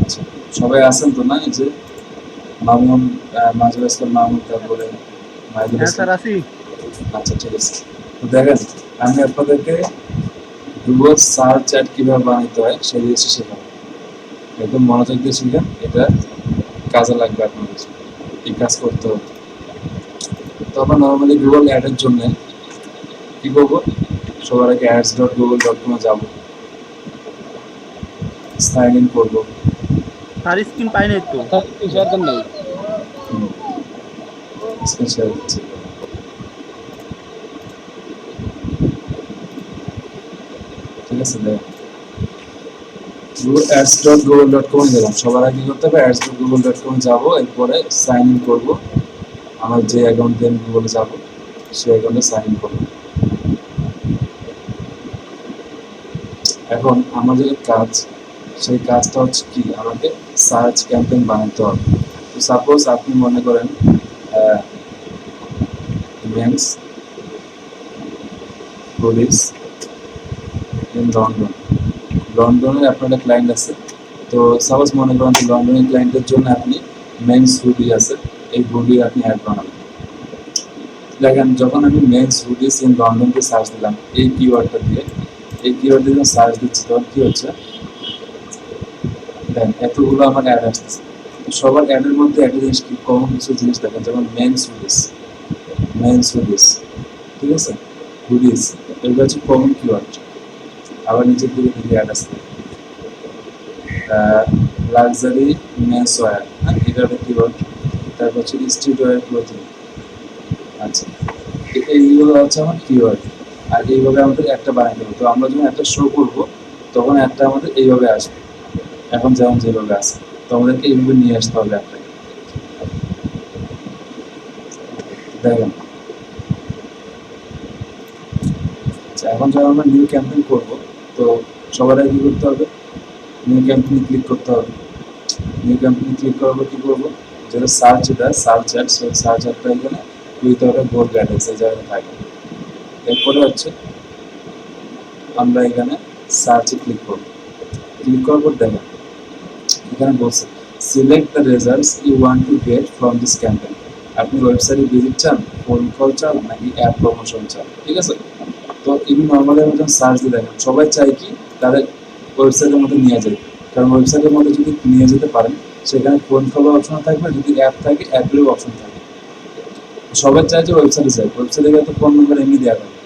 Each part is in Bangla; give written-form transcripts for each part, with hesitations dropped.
আচ্ছা, সবাই আছেন তো না? এই যে মামুন, মাজুল ইসলাম মামুন, তারপরে মাহিদুল হ্যাঁ ইসলাম। স্যার আছি। আচ্ছা, ঠিক আছে। তো দেখেন, আমি আপনাদেরকে গুগল সার্চ চ্যাট কিভাবে বানাইতে হয় সেই জিনিসটা শেখাবো। একদম মনোযোগ দিয়ে শিখেন, এটা কাজে লাগবে আপনাদের। এই কাজ করতে হবে। তো আমরা নর্মালি গুগল অ্যাডের জন্য কি করবো? সবার আগে ads.google.com-এ যাবো, সাইন ইন করবো। স্যার স্ক্রিন পাই নাই তো। স্যার একটু শেয়ার দেন নাই। স্ক্রিন শেয়ার দিচ্ছি। ঠিক আছে, দেখেন ads.google.com-এ গেলাম। সবার আগে কি করতে হবে? ads.google.com-এ যাবো, এরপরে সাইন ইন করবো। আমার যে অ্যাকাউন্ট দিয়ে আমি গুগলে যাবো, সেই অ্যাকাউন্টে সাইন ইন করবো। এখন আমাদের কাজ, সেই কাজটা হচ্ছে কি, আমাকে সার্চ ক্যাম্পেইন বানাতে হবে। তো সাপোজ আপনি মনে করেন মেন্স পুলিশ ইন লন্ডন, লন্ডনে আপনার একটা ক্লায়েন্ট আছে। তো সাপোজ মনে করেন যে লন্ডনের ক্লায়েন্টের জন্য আপনি মেন্স হুডি আছে, এই হুডি আপনি অ্যাড বানাবেন। দেখেন, যখন আমি মেন্স হুডিস ইন লন্ডনকে সার্চ দিলাম এই কিওয়ার্ডটা দিয়ে, এই কিওয়ার্ড দিয়ে সার্চ দিচ্ছি, তখন কি হচ্ছে? দেন এতগুলো আমার অ্যাড আসতেছে। তো সবার অ্যাডের মধ্যে একটা জিনিস কি, কমন কিছু জিনিস দেখেন, যেমন মেন্স হুডিস, মেন্স হুডিস, ঠিক আছে, হুডিস, এগুলো হচ্ছে কমন কিওয়ার্ড। আবার নিচের দিকে দিকে অ্যাড আসছে লাক্সারি মেন্স ওয়্যার, হ্যাঁ, এটা একটা কিওয়ার্ড। তারপর হচ্ছে স্ট্রিট ওয়্যার ক্লোথিং। আচ্ছা, তো এইগুলো হচ্ছে আমার কিওয়ার্ড। আর এইভাবে আমাদের একটা বানাতে হবে। তো আমরা যখন একটা শো করবো, তখন একটা আমাদের এইভাবে আসবে, এখন যেমন যেভাবে আসে। তো আমাদেরকে এইভাবে নিয়ে আসতে হবে একটাকে। দেখেন, আচ্ছা, এখন যখন আমরা নিউ ক্যাম্পেইন করবো, তো সবার আগে কী করতে হবে? নিউ ক্যাম্পেইনে ক্লিক করতে হবে। নিউ ক্যাম্পেইনে ক্লিক করবো, কী করবো? যেটা সার্চ, যেটা সার্চ অ্যাড, সেই সার্চ অ্যাডটা এখানে উইথআউট গোল গাইডেন্স এই জায়গায় থাকে। এরপরে হচ্ছে আমরা এখানে সার্চে ক্লিক করবো। ক্লিক করার পর দেখেন, এখানে বলছে select the results you want to get from this campaign. আপনি ওয়েবসাইটে ভিজিট চান, ফোন কল চান, নাকি অ্যাপ প্রমোশন চান? ঠিক আছে। তো এমনি নর্মালি আমরা যখন সার্চ দিয়ে দেখেন, সবাই চাই কি তাদের ওয়েবসাইটের মধ্যে নিয়ে যায়। কারণ ওয়েবসাইটের মধ্যে যদি নিয়ে যেতে পারেন, সেখানে ফোন কলের অপশন থাকবে, যদি অ্যাপ থাকে অ্যাপেরও অপশন থাকবে। সবাই চায় যে ওয়েবসাইটে যায়, ওয়েবসাইটে গেলে তো ফোন নম্বর এমনি দেওয়া থাকে।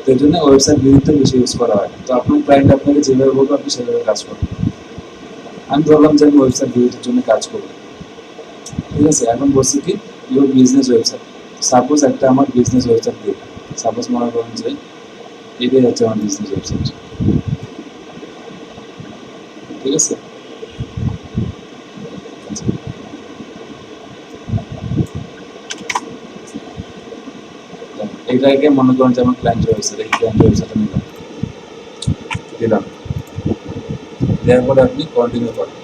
তো এই জন্য ওয়েবসাইট ভিজিটটা বেশি ইউজ করা হয়। তো আপনার ক্লায়েন্ট আপনাকে যেভাবে বলবে আপনি সেভাবে কাজ করবেন। আমি ধরলাম যে আমি ওয়েবসাইট ভিজিটের জন্য কাজ করবো। ঠিক আছে, এখন বলছি কি ইউর বিজনেস ওয়েবসাইট। সাপোজ একটা আমার বিজনেস ওয়েবসাইট দিই, সাপোজ মনে করেন যে এটাই হচ্ছে আমার বিজনেস ওয়েবসাইট। ঠিক আছে, এটাকে মনে করেন যে আমার ক্লায়েন্ট ওয়েবসাইট, এই ক্লায়েন্ট ওয়েবসাইটে নিলাম, দিলাম, দেওয়ার পরে আপনি কন্টিনিউ করেন।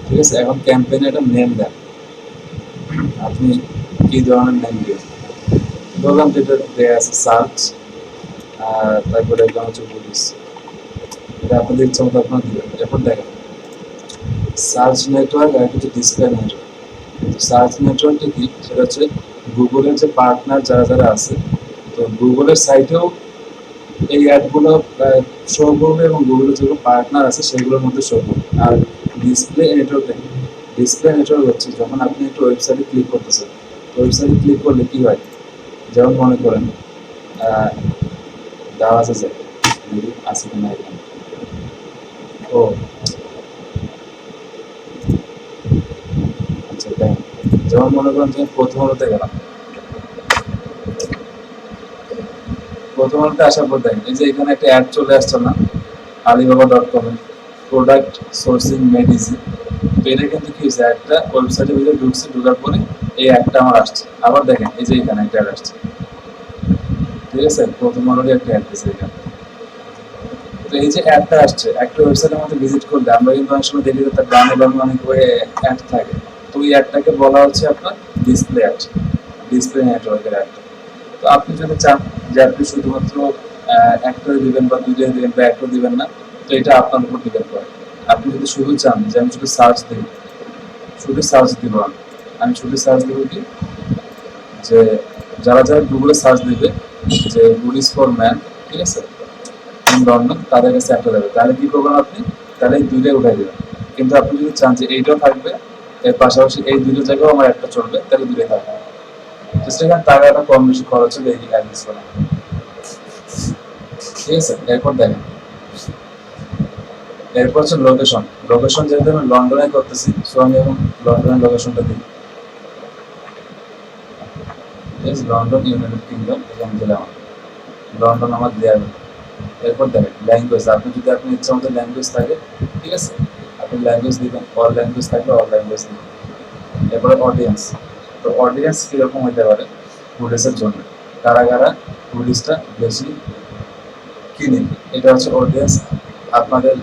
ঠিক আছে, এখন ক্যাম্পেইনে একটা নেম দেন। আপনি কি ধরনের নেম দিবেন? ধরলাম যেটা দেওয়া আছে সার্চ, আর তারপরে এখানে হচ্ছে পুলিশ। এটা আপনাদের ইচ্ছা মতো আপনারা দিবেন। এরপর দেখেন সার্চ নেটওয়ার্ক আর হচ্ছে ডিসপ্লে নেটওয়ার্ক। সার্চ নেটওয়ার্কটা কি? সেটা হচ্ছে গুগলের যে পার্টনার যারা যারা আছে, তো গুগলের সাইটেও এই অ্যাডগুলো শো করবে, এবং গুগলের যেগুলো পার্টনার আছে সেগুলোর মধ্যে শো করবে। আর ডিসপ্লে নেটওয়ার্কটা কি? ডিসপ্লে নেটওয়ার্ক হচ্ছে যখন আপনি একটা ওয়েবসাইটে ক্লিক করতেছেন, ওয়েবসাইটে ক্লিক করলে কি হয়, যেমন মনে করেন দেওয়া আছে যে আছে কিনা এখানে, ও আচ্ছা দেখেন, যেমন মনে করেন যে প্রথম আলোতে গেলাম, প্রথম আলোতে আসার পর দেখেন এই যে এখানে একটা অ্যাড চলে আসছে না, alibaba.com এর প্রোডাক্ট সোর্সিং মেড ইজি। তো এটা কিন্তু কি হয়েছে, একটা ওয়েবসাইটের ভিতরে ঢুকছে, ঢোকার পরে এই অ্যাডটা আমার আসছে। আবার দেখেন এই যে এখানে একটা অ্যাড আসছে। ঠিক আছে, প্রথম আলোরই একটা অ্যাড দিয়েছে এখানে। তো এই যে অ্যাডটা আসছে, একটা ওয়েবসাইটের মধ্যে ভিজিট করলে আমরা কিন্তু অনেক সময় দেখি যে তার ডানে বামে অনেক অ্যাড থাকে। তো এই অ্যাডটাকে বলা হচ্ছে আপনার ডিসপ্লে অ্যাড, ডিসপ্লে নেটওয়ার্কের অ্যাড। তো আপনি যদি চান যে আপনি শুধুমাত্র এক করে দিবেন বা দুইটা দিবেন বা এক করে দিবেন না, তো এটা আপনার উপর ডিপেন্ড করে। আপনি যদি শুধু চান যে আমি শুধু সার্চ দিই, শুধু সার্চ দিব আমি শুধু সার্চ দিব কি যে যারা যারা গুগলে সার্চ দিবে যে গুড ইজ ফর ম্যান, ঠিক আছে, ইন লন্ডন, তাদের কাছে একটা যাবে, তাহলে কি করবেন আপনি, তাহলে এই দুইটাই উঠাই দেবেন। কিন্তু আপনি যদি চান যে এইটাও থাকবে, এর পাশাপাশি এই দুটো জায়গাও আমার একটা চলবে, তাহলে দুটোই থাকবে। তো সেখানে টাকাটা কম বেশি খরচ হবে এই অ্যাড্রেস করা, ঠিক আছে। এরপর দেখেন, এরপর হচ্ছে লোকেশন। লোকেশন যেহেতু আমি লন্ডনে করতেছি, সো আমি এখন লন্ডনের লোকেশনটা দিই। লন্ডন ইউনাইটেড কিংডম, এখানে দিলাম লন্ডন আমার দেওয়া গেল। এরপর দেখেন ল্যাঙ্গুয়েজ, আপনি যদি আপনি ইচ্ছা মতো ল্যাঙ্গুয়েজ থাকে, ঠিক আছে, আপনি ল্যাঙ্গুয়েজ দিবেন, অল ল্যাঙ্গুয়েজ থাকলে অল ল্যাঙ্গুয়েজ দিবেন। এরপরে অডিয়েন্স, তো অডিয়েন্স কীরকম হতে পারে টুরিস্টের জন্য, কারা কারা টুরিস্টটা বেশি কিনে, এটা হচ্ছে অডিয়েন্স। আপনাদের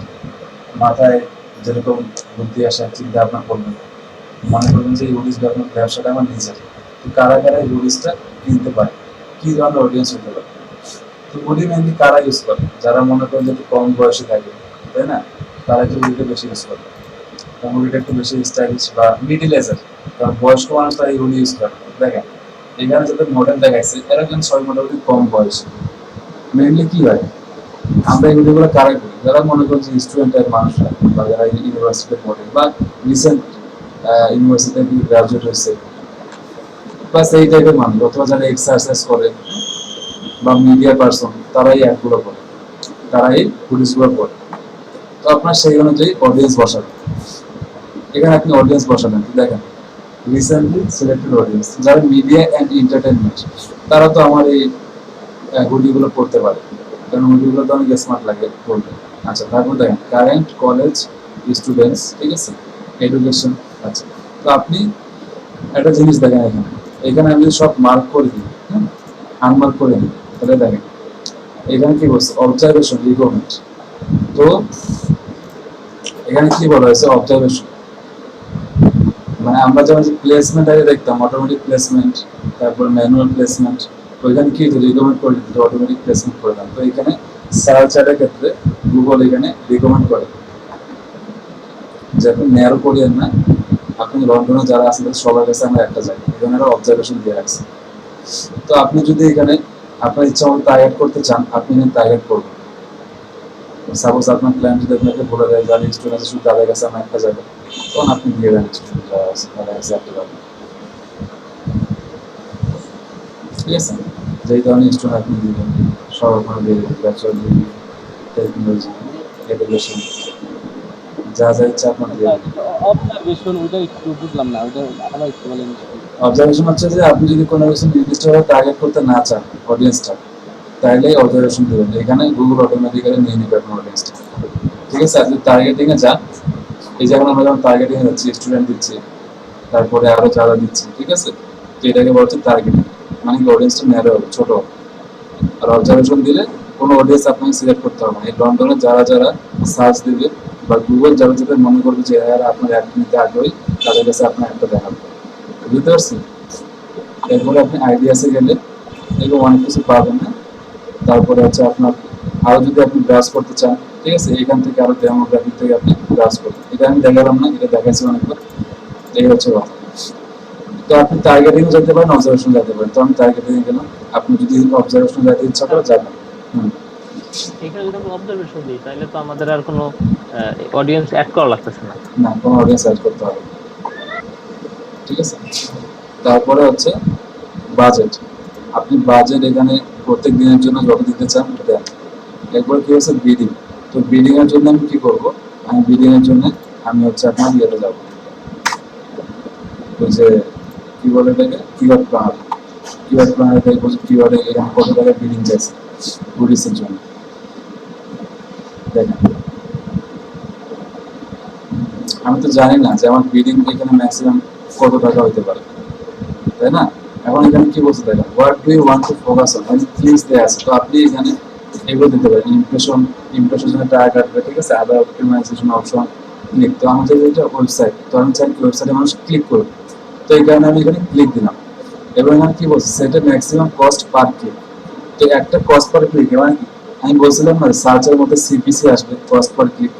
মাথায় যেরকম বুদ্ধি আসে, চিন্তা ভাবনা করবেন, মনে করবেন যে এই ব্যবসাটা আমার নিজের, তো কারা কারা এই হুডিসটা কিনতে পারে, কি ধরনের অডিয়েন্স হতে পারে। তো হুডি মেনলি কারা ইউজ করে, যারা মনে করেন যে একটু কম বয়সে থাকে, তাই না, তারা একটু হুডিটা বেশি ইউজ করে, কারণ হুডিটা একটু বেশি স্টাইলিশ বা মিডিল এজের, কারণ বয়স্ক মানুষ তারা এই হুডি ইউজ করে। দেখেন এখানে যাদের মডেল দেখাচ্ছে এরা কিন্তু সবাই মোটামুটি কম বয়সী। মেনলি কি হয়, আমরা এই হুডিগুলো কারা করি, যারা মনে করেন যে স্টুডেন্টের মানুষরা বা যারা ইউনিভার্সিটিতে পড়ে বা রিসেন্ট ইউনিভার্সিটি থেকে গ্রাজুয়েট হয়েছে, বাস এই টাইপের মানুষ, অথবা যারা এক্সারসাইজ করে বা মিডিয়া পার্সন, তারাই অ্যাডগুলো করে, তারাই হুডিসগুলো করে। তো আপনার সেই অনুযায়ী অডিয়েন্স বসাবেন। এখানে আপনি অডিয়েন্স বসাবেন, দেখেন রিসেন্টলি সিলেক্টেড অডিয়েন্স, যারা মিডিয়া অ্যান্ড এন্টারটেনমেন্ট, তারা তো আমার এই হুডিগুলো পড়তে পারে, কারণ হুডিগুলো তো অনেক স্মার্ট লাগে পড়তে। আচ্ছা, তারপর দেখেন কারেন্ট কলেজ স্টুডেন্টস, ঠিক আছে, এডুকেশন। আচ্ছা, তো আপনি একটা জিনিস দেখেন, এখানে এখানে আমি সব মার্ক করে দিই, হ্যাঁ, আনমার্ক করে দিই, তাহলে দেখেন এখানে কি বলছে, অবজারভেশন রিকমেন্ড। তো এখানে কি বলা হয়েছে, অবজারভেশন মানে আমরা যেমন প্লেসমেন্ট আগে দেখতাম, অটোমেটিক প্লেসমেন্ট, তারপর ম্যানুয়াল প্লেসমেন্ট, ওইখানে কি রিকমেন্ড করে দিত, অটোমেটিক প্লেসমেন্ট করে দিতাম। তো এখানে সার্চ এর ক্ষেত্রে গুগল এখানে রিকমেন্ড করে যে আপনি ন্যারো করিয়েন না, আপনি লন্ডনে যারা আছেন সবার কাছে আমরা একটা জায়গা, এখানে অবজারভেশন দিয়ে রাখছি। তো আপনি যদি এখানে আপনার ইচ্ছা মতো টার্গেট করতে চান, আপনি এখানে টার্গেট করবেন। সাপোজ আপনার প্ল্যান যদি আপনাকে বলে দেয় যারা স্টুডেন্ট আছে শুধু তাদের কাছে আমার একটা যাবে, তখন আপনি দিয়ে দেন স্টুডেন্ট যারা আছে তাদের কাছে একটা যাবে, ঠিক আছে। যেই ধরনের স্টুডেন্ট আপনি দিবেন সব আপনার দিয়ে দেবেন, ব্যাচেলর ডিগ্রি, টেকনোলজি, এডুকেশন, যা যা ইচ্ছা আপনার দিয়ে দেবেন। অবজারভেশন ওইটা একটু বুঝলাম না, ওইটা আবার একটু বলেন। অবজারভেশন হচ্ছে যে আপনি যদি কোনো কিছু নির্দিষ্টভাবে টার্গেট করতে না চান অডিয়েন্সটা, তাহলে অবজারভেশন দেবেন, এখানে গুগল অটোমেটিক্যালি নিয়ে নেবে আপনার অডিয়েন্সটা, ঠিক আছে। আপনি টার্গেটিং এ যান, এই যে এখন আমরা যখন টার্গেটিং এ যাচ্ছি, স্টুডেন্ট দিচ্ছি, তারপরে আরো যারা দিচ্ছি, ঠিক আছে, তো এটাকে বলা হচ্ছে টার্গেটিং, মানে কি অডিয়েন্সটা ন্যারো হবে, ছোট হবে। আর অবজারভেশন দিলে কোনো অডিয়েন্স আপনাকে সিলেক্ট করতে হবে না, এই লন্ডনে যারা যারা সার্চ দিবে বা গুগল যারা যাদের মনে করবে যে এরা আপনার অ্যাড নিতে আগ্রহী, তাদের কাছে আপনার একটা দেখাবে, বুঝতে পারছি। এরপরে আপনি আইডিয়াসে গেলে এরকম অনেক কিছু পাবেন না। তারপরে হচ্ছে আপনার আরো যদি আপনি ব্রাউজ করতে চান, ঠিক আছে, এখান থেকে আরো ডেমোগ্রাফি থেকে আপনি ব্রাউজ করবেন, এটা আমি দেখালাম না, এটা দেখাচ্ছি অনেকবার। এই হচ্ছে কথা। তো আপনি টার্গেটিং যেতে পারেন, অবজারভেশন যেতে পারেন, তো আমি টার্গেটিং গেলাম, আপনি যদি অবজারভেশন যেতে ইচ্ছা করে যাবেন। এখানে যদি আমরা অবজারভেশন দিই তাহলে তো আমাদের আর কোনো অডিয়েন্স অ্যাড করা লাগতেছে না। না, কোনো অডিয়েন্স অ্যাড করতে হবে, ঠিক আছে। তারপরে হচ্ছে বাজেট, আপনি বাজেট এখানে প্রত্যেক দিনের জন্য যত দিতে চান দেন। এরপর কি হচ্ছে বিডিং, তো বিডিং এর জন্য আমি কি করব, আমি বিডিং এর জন্য আমি হচ্ছে আপনার ইয়েতে যাব, ওই যে কি বলে এটাকে, কিওয়ার্ড প্ল্যানার, কিওয়ার্ড প্ল্যানার থেকে বলছি কিওয়ার্ডে এখানে কত টাকা বিডিং চাইছে টুরিস্টের জন্য। দেখেন আমি তো জানি না যে আমার বিডিং এখানে ম্যাক্সিমাম কত টাকা হইতে পারে, তাই না। এখন এখানে কি বলছে দেখেন, what do you want to focus on, মানে প্লিজ দেয়া আছে, তো আপনি এখানে এগুলো দিতে পারেন, ইমপ্রেশন জন্য টাকা কাটবে, ঠিক আছে, আদার অপটিমাইজেশন অপশন ক্লিক। তো আমাদের এটা ওয়েবসাইট, তো আমি চাই ওয়েবসাইটে মানুষ ক্লিক করবে, তো এই কারণে আমি এখানে ক্লিক দিলাম। এবং এখানে কি বলছে, সেটা ম্যাক্সিমাম কস্ট পার ক্লিক, তো একটা কস্ট পার ক্লিক মানে কি? আমি বলছিলাম না সার্চের মধ্যে সিপিসি আসবে, কস্ট পার ক্লিক।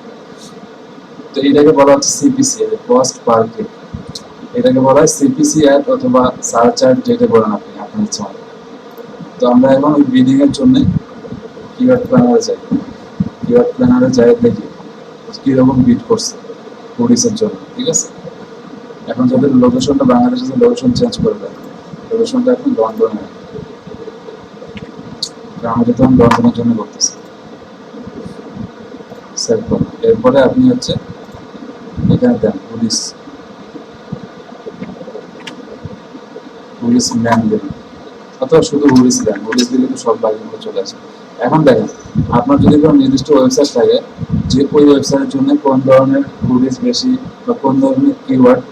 তো এটাকে বলা হচ্ছে সিপিসি, কস্ট পার ক্লিক। এটাকে বলা হয় সিপিসি অ্যাড অথবা সার্চ অ্যাড, যেটা বলেন আপনি আপনার ইচ্ছা মতো। তো আমরা এখন ওই বিডিং এর জন্য কিওয়ার্ড প্ল্যানারে যাই। কিওয়ার্ড প্ল্যানারে যাই দেখি কিরকম বিট করছে পুলিশের জন্য, ঠিক আছে? এখন যাদের লোকেশনটা বাংলাদেশে, লোকেশন চেঞ্জ করে দেয়, লোকেশনটা এখন লন্ডনে। আমাদের তো লন্ডনের জন্য করতেছি, সেভ করুন। এরপরে আপনি হচ্ছে এখানে দেন পুলিশ, পুলিশ ম্যান দেবেন, অথবা শুধু পুলিশ দেন, পুলিশ দিলে তো সব বাকিগুলো চলে আসে। এখন দেখেন, আপনার যদি কোনো নির্দিষ্ট ওয়েবসাইট থাকে, যে ওই ওয়েবসাইটের জন্য কোন ধরনের পুলিশ বেশি বা কোন ধরনের কিওয়ার্ড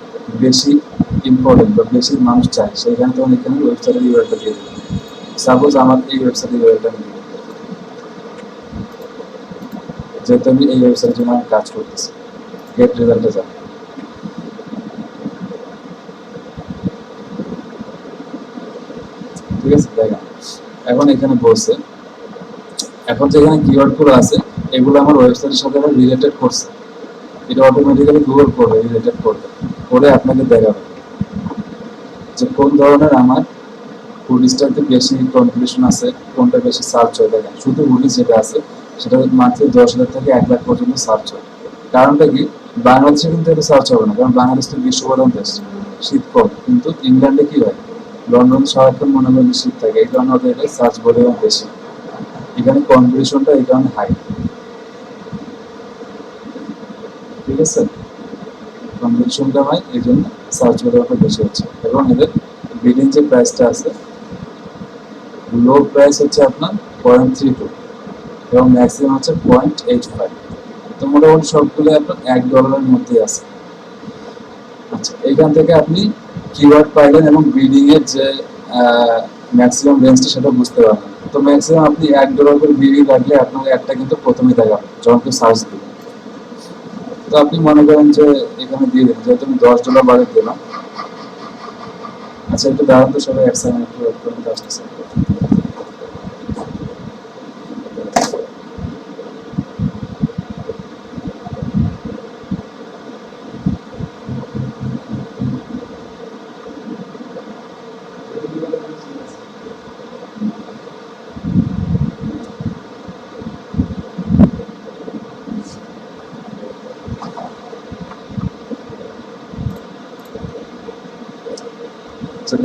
বেশি ইম্পর্টেন্ট বা বেশি মানুষ চায়, সেইখানে তখন এখানে ওয়েবসাইটের ইউআরএলটা দিয়ে দেবেন। সাপোজ আমার এই ওয়েবসাইটের ইউআরএলটা আমি দিব, যেহেতু আমি এই ওয়েবসাইটের জন্য আমি কাজ করতেছি। গেট রেজাল্টে যান, ঠিক আছে? দেখেন এখন এখানে বলছে, এখন যেখানে কিওয়ার্ড গুলো আছে এগুলো আমার ওয়েবসাইটের সাথে রিলেটেড করছে, এটা অটোমেটিক্যালি গুগল করবে, রিলেটেড করবে, করে আপনাকে দেখাবে যে কোন ধরনের আমার হুডিসটাতে বেশি কম্পিটিশন আছে, কোনটা বেশি সার্চ হয়। দেখেন শুধু হুডিস যেটা আছে সেটা মাত্র 10,000 থেকে 1 লাখ পর্যন্ত সার্চ হয়। কারণটা কি? বাংলাদেশে কিন্তু এটা সার্চ হবে না, কারণ বাংলাদেশ তো গ্রীষ্মপ্রধান দেশ, শীত কম। কিন্তু ইংল্যান্ডে কি হয়, লন্ডন সারাক্ষণ মনে করেন শীত থাকে, এই কারণে ওদের এটা সার্চ ভলিউম বেশি, এখানে কম্পিটিশনটা এই কারণে হাই, ঠিক আছে? কম্পিটিশনটা হয় এই জন্য সার্চ ভলিউমটা বেশি হচ্ছে। এবং এদের বিডিং যে প্রাইসটা আছে, লো প্রাইস হচ্ছে আপনার 0.32 এবং ম্যাক্সিমাম হচ্ছে 0.85। তো মোটামুটি সবগুলো আপনার $1 মধ্যে আছে। আচ্ছা, এইখান থেকে আপনি কিওয়ার্ড পাইলেন এবং বিডিং এর যে ম্যাক্সিমাম রেঞ্জটা সেটা বুঝতে পারবেন। তো ম্যাক্সিমাম আপনি $1 করে বিডিং রাখলে আপনার একটা কিন্তু প্রথমেই দেখাবে যখন কেউ সার্চ দিবে। তো আপনি মনে করেন যে এখানে দিয়ে দেন, যেহেতু আমি $10 বাজেট দিলাম। আচ্ছা, একটু দাঁড়ান তো সবাই, এক সেকেন্ড একটু ওয়েট করুন, আসতেছে।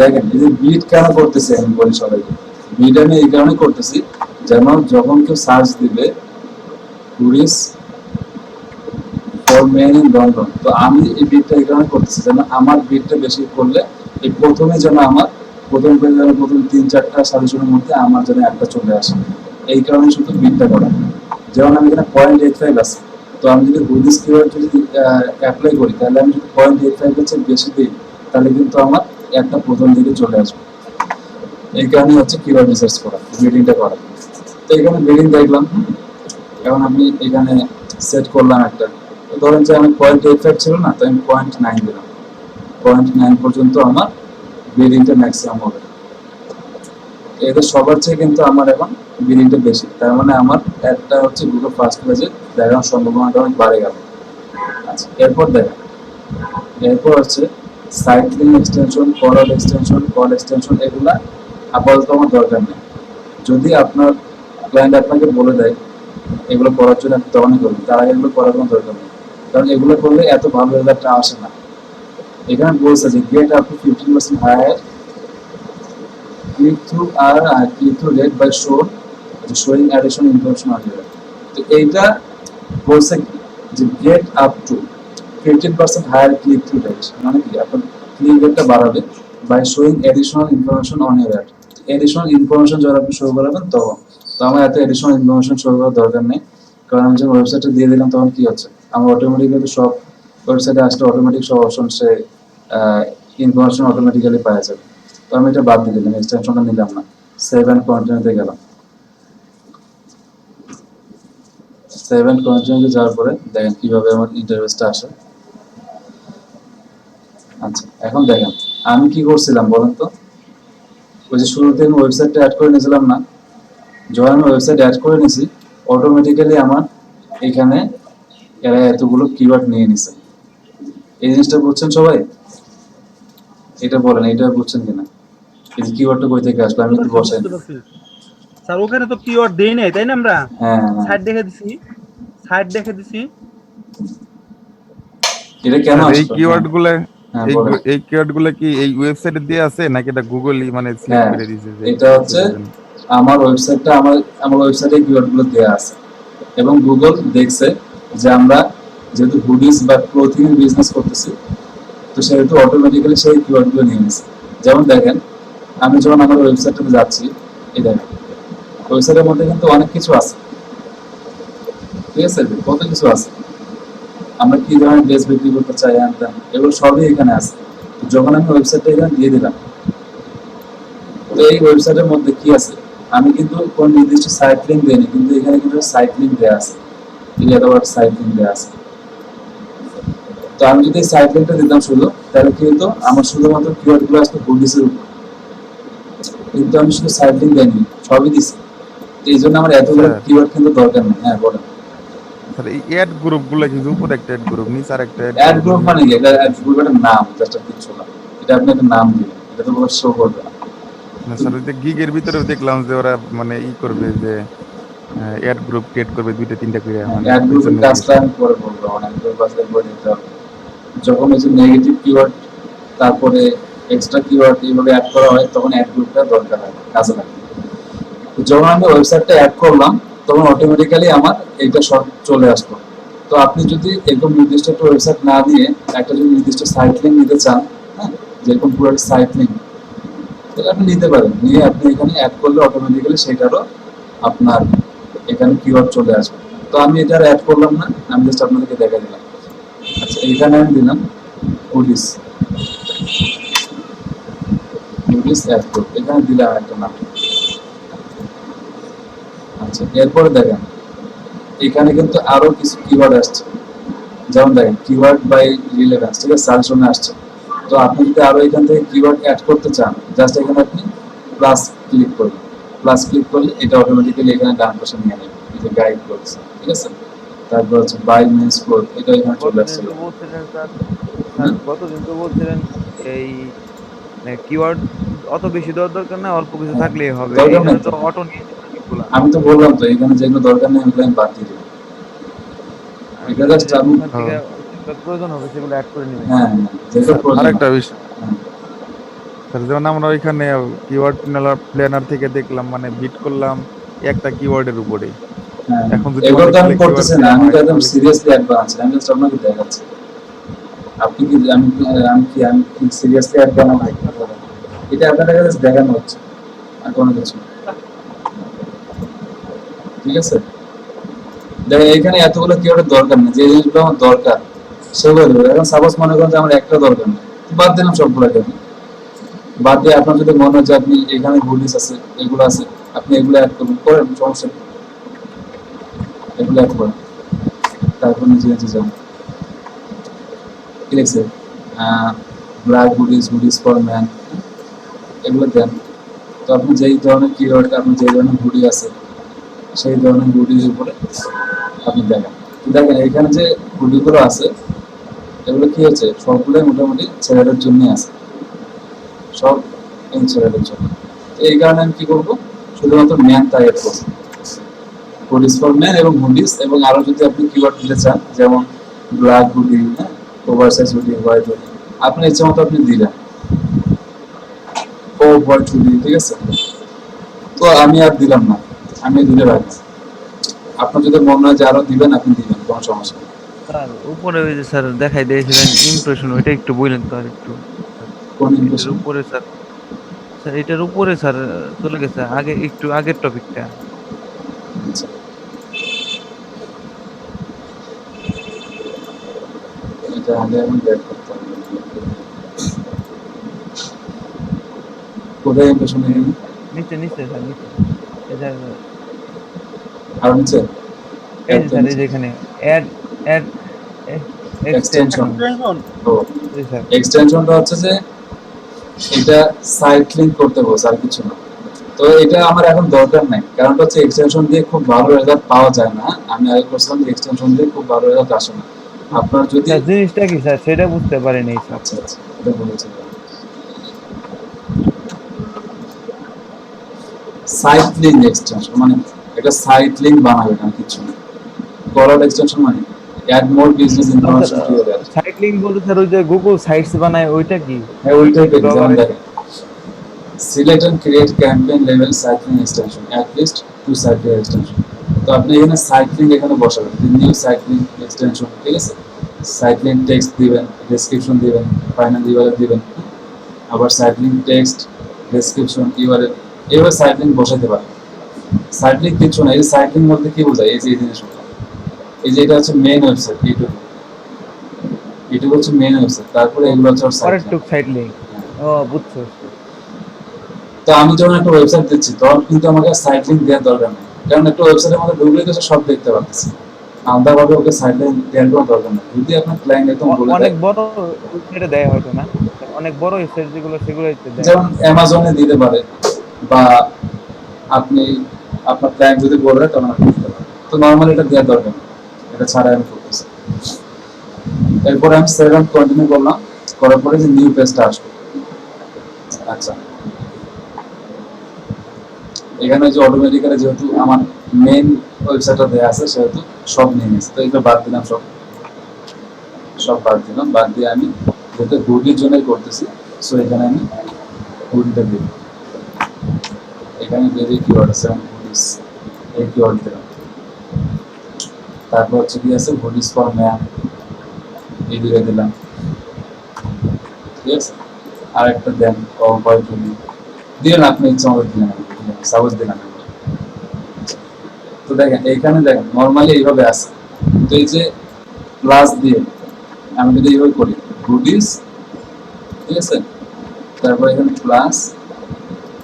দেখেন এই যে বিট কেন করতেছি, আমি বলি সবাইকে, বিট আমি এই কারণে করতেছি, যেন যখন কেউ সার্চ দিবে tourist for men in London, তো আমি এই বিটটা এই কারণে করতেছি যেন আমার বিটটা বেশি করলে এই প্রথমে যেন আমার প্রথম পেজে যেন প্রথম 3-4টা সাজেশনের মধ্যে আমার যেন একটা চলে আসে, এই কারণে শুধু বিটটা করা। যেমন আমি এখানে 0.85 আছে, তো আমি যদি হুডিস কিওয়ার্ড যদি অ্যাপ্লাই করি, তাহলে আমি যদি 0.85 হচ্ছে বেশি দিই, তাহলে কিন্তু আমার একটা প্রথম দিকে চলে আসবে। এই কারণে হচ্ছে কিওয়ার্ড রিসার্চ করা, বিডিংটা করা। তো এখানে বিডিং দেখলাম, এখন আমি এখানে সেট করলাম একটা, তো ধরেন যে আমি 0.85 ছিল না, তো আমি 0.9 দিলাম, 0.9 পর্যন্ত আমার বিডিংটা ম্যাক্সিমাম হবে। এদের সবার চেয়ে কিন্তু আমার এখন বিডিংটা বেশি, তার মানে আমার একটা হচ্ছে গুগল ফার্স্ট পেজে দেখানোর সম্ভাবনাটা অনেক বাড়ে গেল। আচ্ছা, এরপর দেখেন, এরপর হচ্ছে site link extension, call extension, এগুলা আপাতত আমার দরকার নেই। যদি আপনার ক্লায়েন্ট আপনাকে বলে দেয় এগুলো করার জন্য, আপনি তখনই করবেন, তার আগে এগুলো করার কোনো দরকার নেই, কারণ এগুলো করলে এত ভালো রেজাল্টটা আসে না। এখানে বলছে যে get up to 15% higher click through আর click through rate by showing additional information on your. তো এইটা বলছে কি, যে get up to 15% higher click through rate, মানে কি আপনার ক্লিক রেটটা বাড়াবে by showing additional information on your ad. Additional information যখন আপনি শো করাবেন তখন, তো আমার এত এডিশনাল ইনফরমেশন শো করার দরকার নেই, কারণ আমি যখন ওয়েবসাইটে দিয়ে দিলাম তখন কি হচ্ছে, আমার অটোমেটিক্যালি সব ওয়েবসাইটে আসলে অটোমেটিক সব অপশন সে ইনফরমেশন অটোমেটিক্যালি পাওয়া যাবে। তো আমি এটা বাদ দিয়ে দিলাম, এক্সটেনশনটা নিলাম না, সেভ অ্যান্ড কন্টিনিউতে গেলাম। সেভ অ্যান্ড কন্টিনিউতে যাওয়ার পরে দেখেন কিভাবে আমার ইন্টারফেসটা আসে। আচ্ছা, এখন দেখেন আমি কি করছিলাম বলেন তো, ওই যে শুরুতে আমি ওয়েবসাইটটা অ্যাড করে নিয়েছিলাম না, যখন আমি ওয়েবসাইট অ্যাড করে নিছি অটোমেটিক্যালি আমার এখানে এরা এতগুলো কিওয়ার্ড নিয়ে নিছে। এই জিনিসটা বুঝছেন সবাই? এটা বলেন, এটা বুঝছেন কিনা? এই যে কিওয়ার্ডটা কই থেকে আসলো আমি একটু বুঝতে বসাই। বুঝতে পারছি স্যার। ওখানে তো কিওয়ার্ড দেই নাই, তাই না? আমরা হ্যাঁ হ্যাঁ, সাইড দেখে দিছি, সাইড দেখে দিছি। এটা কেন স্যার এই আসলো? হ্যাঁ কিওয়ার্ড গুলা হ্যাঁ বলেন। এই কিওয়ার্ড গুলা কি এই ওয়েবসাইটে দিয়ে আছে নাকি এটা গুগলই মানে সিলেক্ট হ্যাঁ, করে দিয়েছে যে এটা হচ্ছে ওয়েবসাইটের জন্য? আমার ওয়েবসাইটটা আমার ওয়েবসাইটে কিওয়ার্ড গুলো দেওয়া আছে এবং গুগল দেখছে যে আমরা যেহেতু হুডিস বা ক্লোথিং বিজনেস করতেছি, তো সেহেতু অটোমেটিক্যালি সেই কিওয়ার্ড গুলো নিয়ে নিছে। যেমন দেখেন, আমি যখন আমার ওয়েবসাইটটাতে যাচ্ছি, এই দেখেন ওয়েবসাইটের মধ্যে কিন্তু অনেক কিছু আছে, ঠিক আছে? কত কিছু আছে, আমরা কি ধরনের ড্রেস বিক্রি করতে চাই আনতাম, এগুলো সবই এখানে আছে। তো যখন আমি ওয়েবসাইটটা এখানে দিয়ে দিলাম, তো এই ওয়েবসাইটের মধ্যে কি আছে, আমি কিন্তু কোন নির্দিষ্ট সাইট লিঙ্ক দেইনি, কিন্তু এখানে কিন্তু সাইট লিঙ্ক দেওয়া আছে, এতবার সাইট লিঙ্ক দেওয়া আছে। তো আমি যদি সাইট লিঙ্কটা দিতাম শুধু, তাহলে কি হতো, আমার শুধুমাত্র কিওয়ার্ড গুলো আসতো হুডিসের উপর, কিন্তু আমি শুধু সাইট লিঙ্ক দেইনি, সবই দিছি। তো এই জন্য আমার এতগুলো স্যার কিওয়ার্ড কিন্তু দরকার নেই। হ্যাঁ বলেন। স্যার এই অ্যাড গ্রুপ গুলা কিন্তু উপরে একটা অ্যাড গ্রুপ নিচে আর একটা অ্যাড অ্যাড গ্রুপ গ্রুপ আমি মানে কি? লক্ষ্য এটা অ্যাড করতেছি। গ্রুপের নাম, জাস্ট আর কিছু না। এটা আপনি একটা নাম দিবেন, এটা তো কোনো শো করবে না। না স্যার ওই যে গিগের ভিতরেও দেখলাম যে ওরা মানে ই করবে যে অ্যাড গ্রুপ ক্রিয়েট করবে দুইটা তিনটা করে মানে অ্যাড গ্রুপের পিছনে দিয়ে কাজটা আমি পরে বলবো, অনেক বাছাই করে নিতে হবে। যখন ওই যে নেগেটিভ কিওয়ার্ড তারপরে এক্সট্রা কিওয়ার্ড এইভাবে অ্যাড করা হয়, তখন অ্যাড গ্রুপটা দরকার হয়, কাজে লাগে। তো যখন আমি ওয়েবসাইটটা অ্যাড করলাম, তখন অটোমেটিক্যালি আমার এইটা সব চলে আসলো। তো আপনি যদি এরকম নির্দিষ্ট একটা ওয়েবসাইট না দিয়ে একটা যদি নির্দিষ্ট সাইট লিঙ্ক নিতে চান, হ্যাঁ, যেরকম পুরো সাইট লিঙ্ক, তাহলে আপনি নিতে পারেন, নিয়ে আপনি এখানে অ্যাড করলে অটোমেটিক্যালি সেটারও আপনার এখানে কিওয়ার্ড চলে আসবে। তো আমি এটা অ্যাড করলাম না, আমি জাস্ট আপনাদেরকে দেখা দিলাম। আচ্ছা, এখানে আমি দিলাম হুডিস, হুডিস অ্যাড করব, এখানে দিলাম একটা নাম। আচ্ছা, এরপরে দেখেন এখানে কিন্তু আরো কিছু কিওয়ার্ড আসছে, যেমন দেখেন কিওয়ার্ড বাই রিলেভেন্স, ঠিক আছে, সাজেশনে আসছে। তো আপনি যদি আরো এখান থেকে কিওয়ার্ড অ্যাড করতে চান, জাস্ট এখানে আপনি প্লাস ক্লিক করবেন। প্লাস ক্লিক করলে এটা অটোমেটিক্যালি এখানে ডান পাশে নিয়ে নেবে, এই যে গাইড করছে, ঠিক আছে। তারপর হচ্ছে বাই মেন্স ক্লোথ, এটা এখানে চলে গতদিন আসছে। তো বলছিলেন স্যার, হুম? গতদিন তো বলছিলেন এই কিওয়ার্ড অত বেশি দেওয়ার দরকার না, অল্প কিছু হ্যাঁ, থাকলেই হবে। দরকার এইখানে নেই তো তো। অটো নিয়ে নিচ্ছে অনেকগুলা। আমি তো বললাম তো এখানে যেগুলো দরকার নেই ওগুলো আমি বাদ দিয়ে দেবো। আমি এটা বলছি জাস্ট যে আমি, ওখান ও থেকে যেগুলো প্রয়োজন হবে সেগুলো অ্যাড করে নেবেন। হ্যাঁ হ্যাঁ, যেগুলো স্যার প্রয়োজন আরেকটা হবে। বিষয় হ্যাঁ স্যার, যেমন আমরা ওইখানে কিওয়ার্ড প্ল্যানার থেকে দেখলাম মানে বিট করলাম একটা কিওয়ার্ডের উপরে। হ্যাঁ, এখন যদি এগুলো তো আমি অনেকগুলো কিওয়ার্ড করতেছি না, দেওয়া আমি তো হয় একদম তাহলে কি? সিরিয়াসলি অ্যাড বানাচ্ছি, আমি জাস্ট আপনাকে দেখাচ্ছি। আপনি কি আমি কি সিরিয়াসলি অ্যাড বানাবো? এটা আপনাদের কাছে দেখানো হচ্ছে, আর কোনো কিছু না। ঠিক আছে, দেখেন এখানে এতগুলো কিওয়ার্ডের দরকার নেই, যে জিনিসগুলো আমার দরকার সেগুলো দেবো। এখন সাপোজ মনে করেন যে আমার একটা দরকার নেই, বাদ দিলাম সবগুলোকে আমি। বাদ দিয়ে আপনার যদি মনে হয় যে আপনি এখানে হুডিস আছে, এগুলো আছে, আপনি এগুলো অ্যাড করবেন, করেন, সমস্যা নেই, এগুলো অ্যাড করেন। তারপর নিচে নিচে যান, ঠিক আছে, black hoodies, hoodies for man, এগুলো দেন। তো আপনি যেই ধরনের কিওয়ার্ড, আপনার যেই ধরনের হুডি আছে সেই ধরনের হুডির উপরে আপনি দেখেন। তো দেখেন এখানে যে হুডিগুলো আছে এগুলো কি হচ্ছে, সবগুলোই মোটামুটি ছেলেদের জন্যই আছে, সব এই ছেলেদের জন্য। তো এই কারণে আমি কি করবো, শুধুমাত্র ম্যান টার্গেট করবো, হুডিস ফর ম্যান এবং হুডিস, এবং আরো যদি আপনি কিওয়ার্ড দিতে চান যেমন ব্ল্যাক হুডি, হ্যাঁ, over size hoodie, white hoodie, আপনি ইচ্ছে মতো আপনি দিলেন, ও হোয়াইট হুডি, ঠিক আছে। তো আমি আর দিলাম না, আমি দিলে রাখবো। আপনার যদি মনে হয় যে আরো দিবেন আপনি দিবেন, কোনো সমস্যা নেই। স্যার উপরে ওই যে স্যার দেখাই দিয়েছিলেন ইমপ্রেশন, ওইটা একটু বললেন তো আর একটু। স্যার, কোন এটার ইমপ্রেশন? উপরে স্যার, স্যার এটার উপরে স্যার চলে গেছে আগে, একটু আগের টপিকটা। আচ্ছা, এটা আগে এখন বের করতে হবে। কোথায় ইমপ্রেশন এখানে? নিচে নিচে স্যার, নিচে। এই যে আর নিচে এই যে একটা স্যার, এই নিচে যে এখানে ad ad extension. Extension. Tension. তো জি স্যার। এক্সটেনশনটা হচ্ছে যে এটা সাইট লিঙ্ক করতে বলছে, আর কিছু না। তো এটা আমার এখন দরকার নাই, কারণ হচ্ছে এক্সটেনশন দিয়ে খুব ভালো রেজাল্ট পাওয়া যায় না। আমি আগে করছিলাম যে এক্সটেনশন দিয়ে খুব ভালো রেজাল্ট আসে না। আপনার যদি স্যার জিনিসটা কি স্যার সেটা বুঝতে পারিনি স্যার। আচ্ছা আচ্ছা, এটা বলেছি। সাইট লিঙ্ক এক্সটেনশন মানে একটা সাইট লিঙ্ক বানাবে না, কিছু না। কলার এক্সটেনশন মানে add more business information to your ad. Site link বলতে স্যার ওই যে গুগল সাইটস বানায় ওইটা কি? হ্যাঁ, ওই টাইপের। যেমন ব্লগার দেখেন, select and create campaign level sitelink extension, at least 2 sitelink extension. তো আপনি এখানে সাইক্লিং এখানে বসাবেন, নিউ সাইক্লিং এক্সটেনশন, ঠিক আছে। সাইক্লিং টেক্সট দিবেন, ডেসক্রিপশন দিবেন, ফাইনাল ইউআরএল দিবেন, আবার সাইক্লিং টেক্সট, ডেসক্রিপশন, ইউআরএল, এভাবে সাইক্লিং বসাতে পারেন। সাইক্লিং কিছু না, এই সাইক্লিং বলতে কি বোঝায়, এই যে এই জিনিসগুলো, এই যে এটা হচ্ছে মেইন ওয়েবসাইট, এইটুকু এইটুকু হচ্ছে মেইন ওয়েবসাইট, তারপরে এগুলো হচ্ছে পরের সাইক্লিং। টুক সাইট লিঙ্ক। ও বুঝছো। তো আমি যখন একটা ওয়েবসাইট দিচ্ছি তখন কিন্তু আমাকে সাইট লিঙ্ক দেওয়ার দরকার নেই, কারণ একটা ওয়েবসাইটের মধ্যে ঢুকলে তো সব দেখতে পাচ্ছি। আলাদাভাবে ওকে সাইট লিঙ্ক দেওয়ার কোনো দরকার নেই। যদি আপনার ক্লায়েন্ট একদম বলে অনেক দেয়, বড় ওয়েবসাইটে দেয় হয়তো না, অনেক বড় ওয়েবসাইট যেগুলো সেগুলোতে দেয়। যেমন অ্যামাজনে দিতে পারে, বা আপনি আপনার ক্লায়েন্ট যদি বলে তখন আপনি দিতে পারেন। তো নর্মালি এটা দেওয়ার দরকার নেই, এটা ছাড়া আমি করতেছি। এরপরে আমি সেভেন কন্টিনিউ করলাম, করার পরে যে নিউ পেজটা আসবে। আচ্ছা, এখানে যে অটোমেটিক্যালি যেহেতু আমার মেইন ওয়েবসাইটটা দেওয়া আছে সেহেতু সব নিয়ে নিয়েছে, তো এটা বাদ দিলাম, সব সব বাদ দিলাম। বাদ দিয়ে আমি যেহেতু হুডির জন্যই করতেছি, সো এখানে আমি হুডিটা দিই। এখানে বেরিয়ে কিওয়ার্ড আছে, হুডিস, এই কিওয়ার্ড দিলাম। তারপর হচ্ছে কি আছে, হুডিস ফর ম্যান, এই দিকে দিলাম, ঠিক আছে। আর একটা দেন কভার টুলি দিলেন, আপনি ইচ্ছা মতো দিলেন, সাপোজ দিলাম। তো দেখেন এইখানে দেখেন নর্মালি এইভাবে আছে, তো এই যে প্লাস দিয়ে আমি যদি এইভাবে করি, গুডিস, ঠিক আছে, তারপর এখানে প্লাস,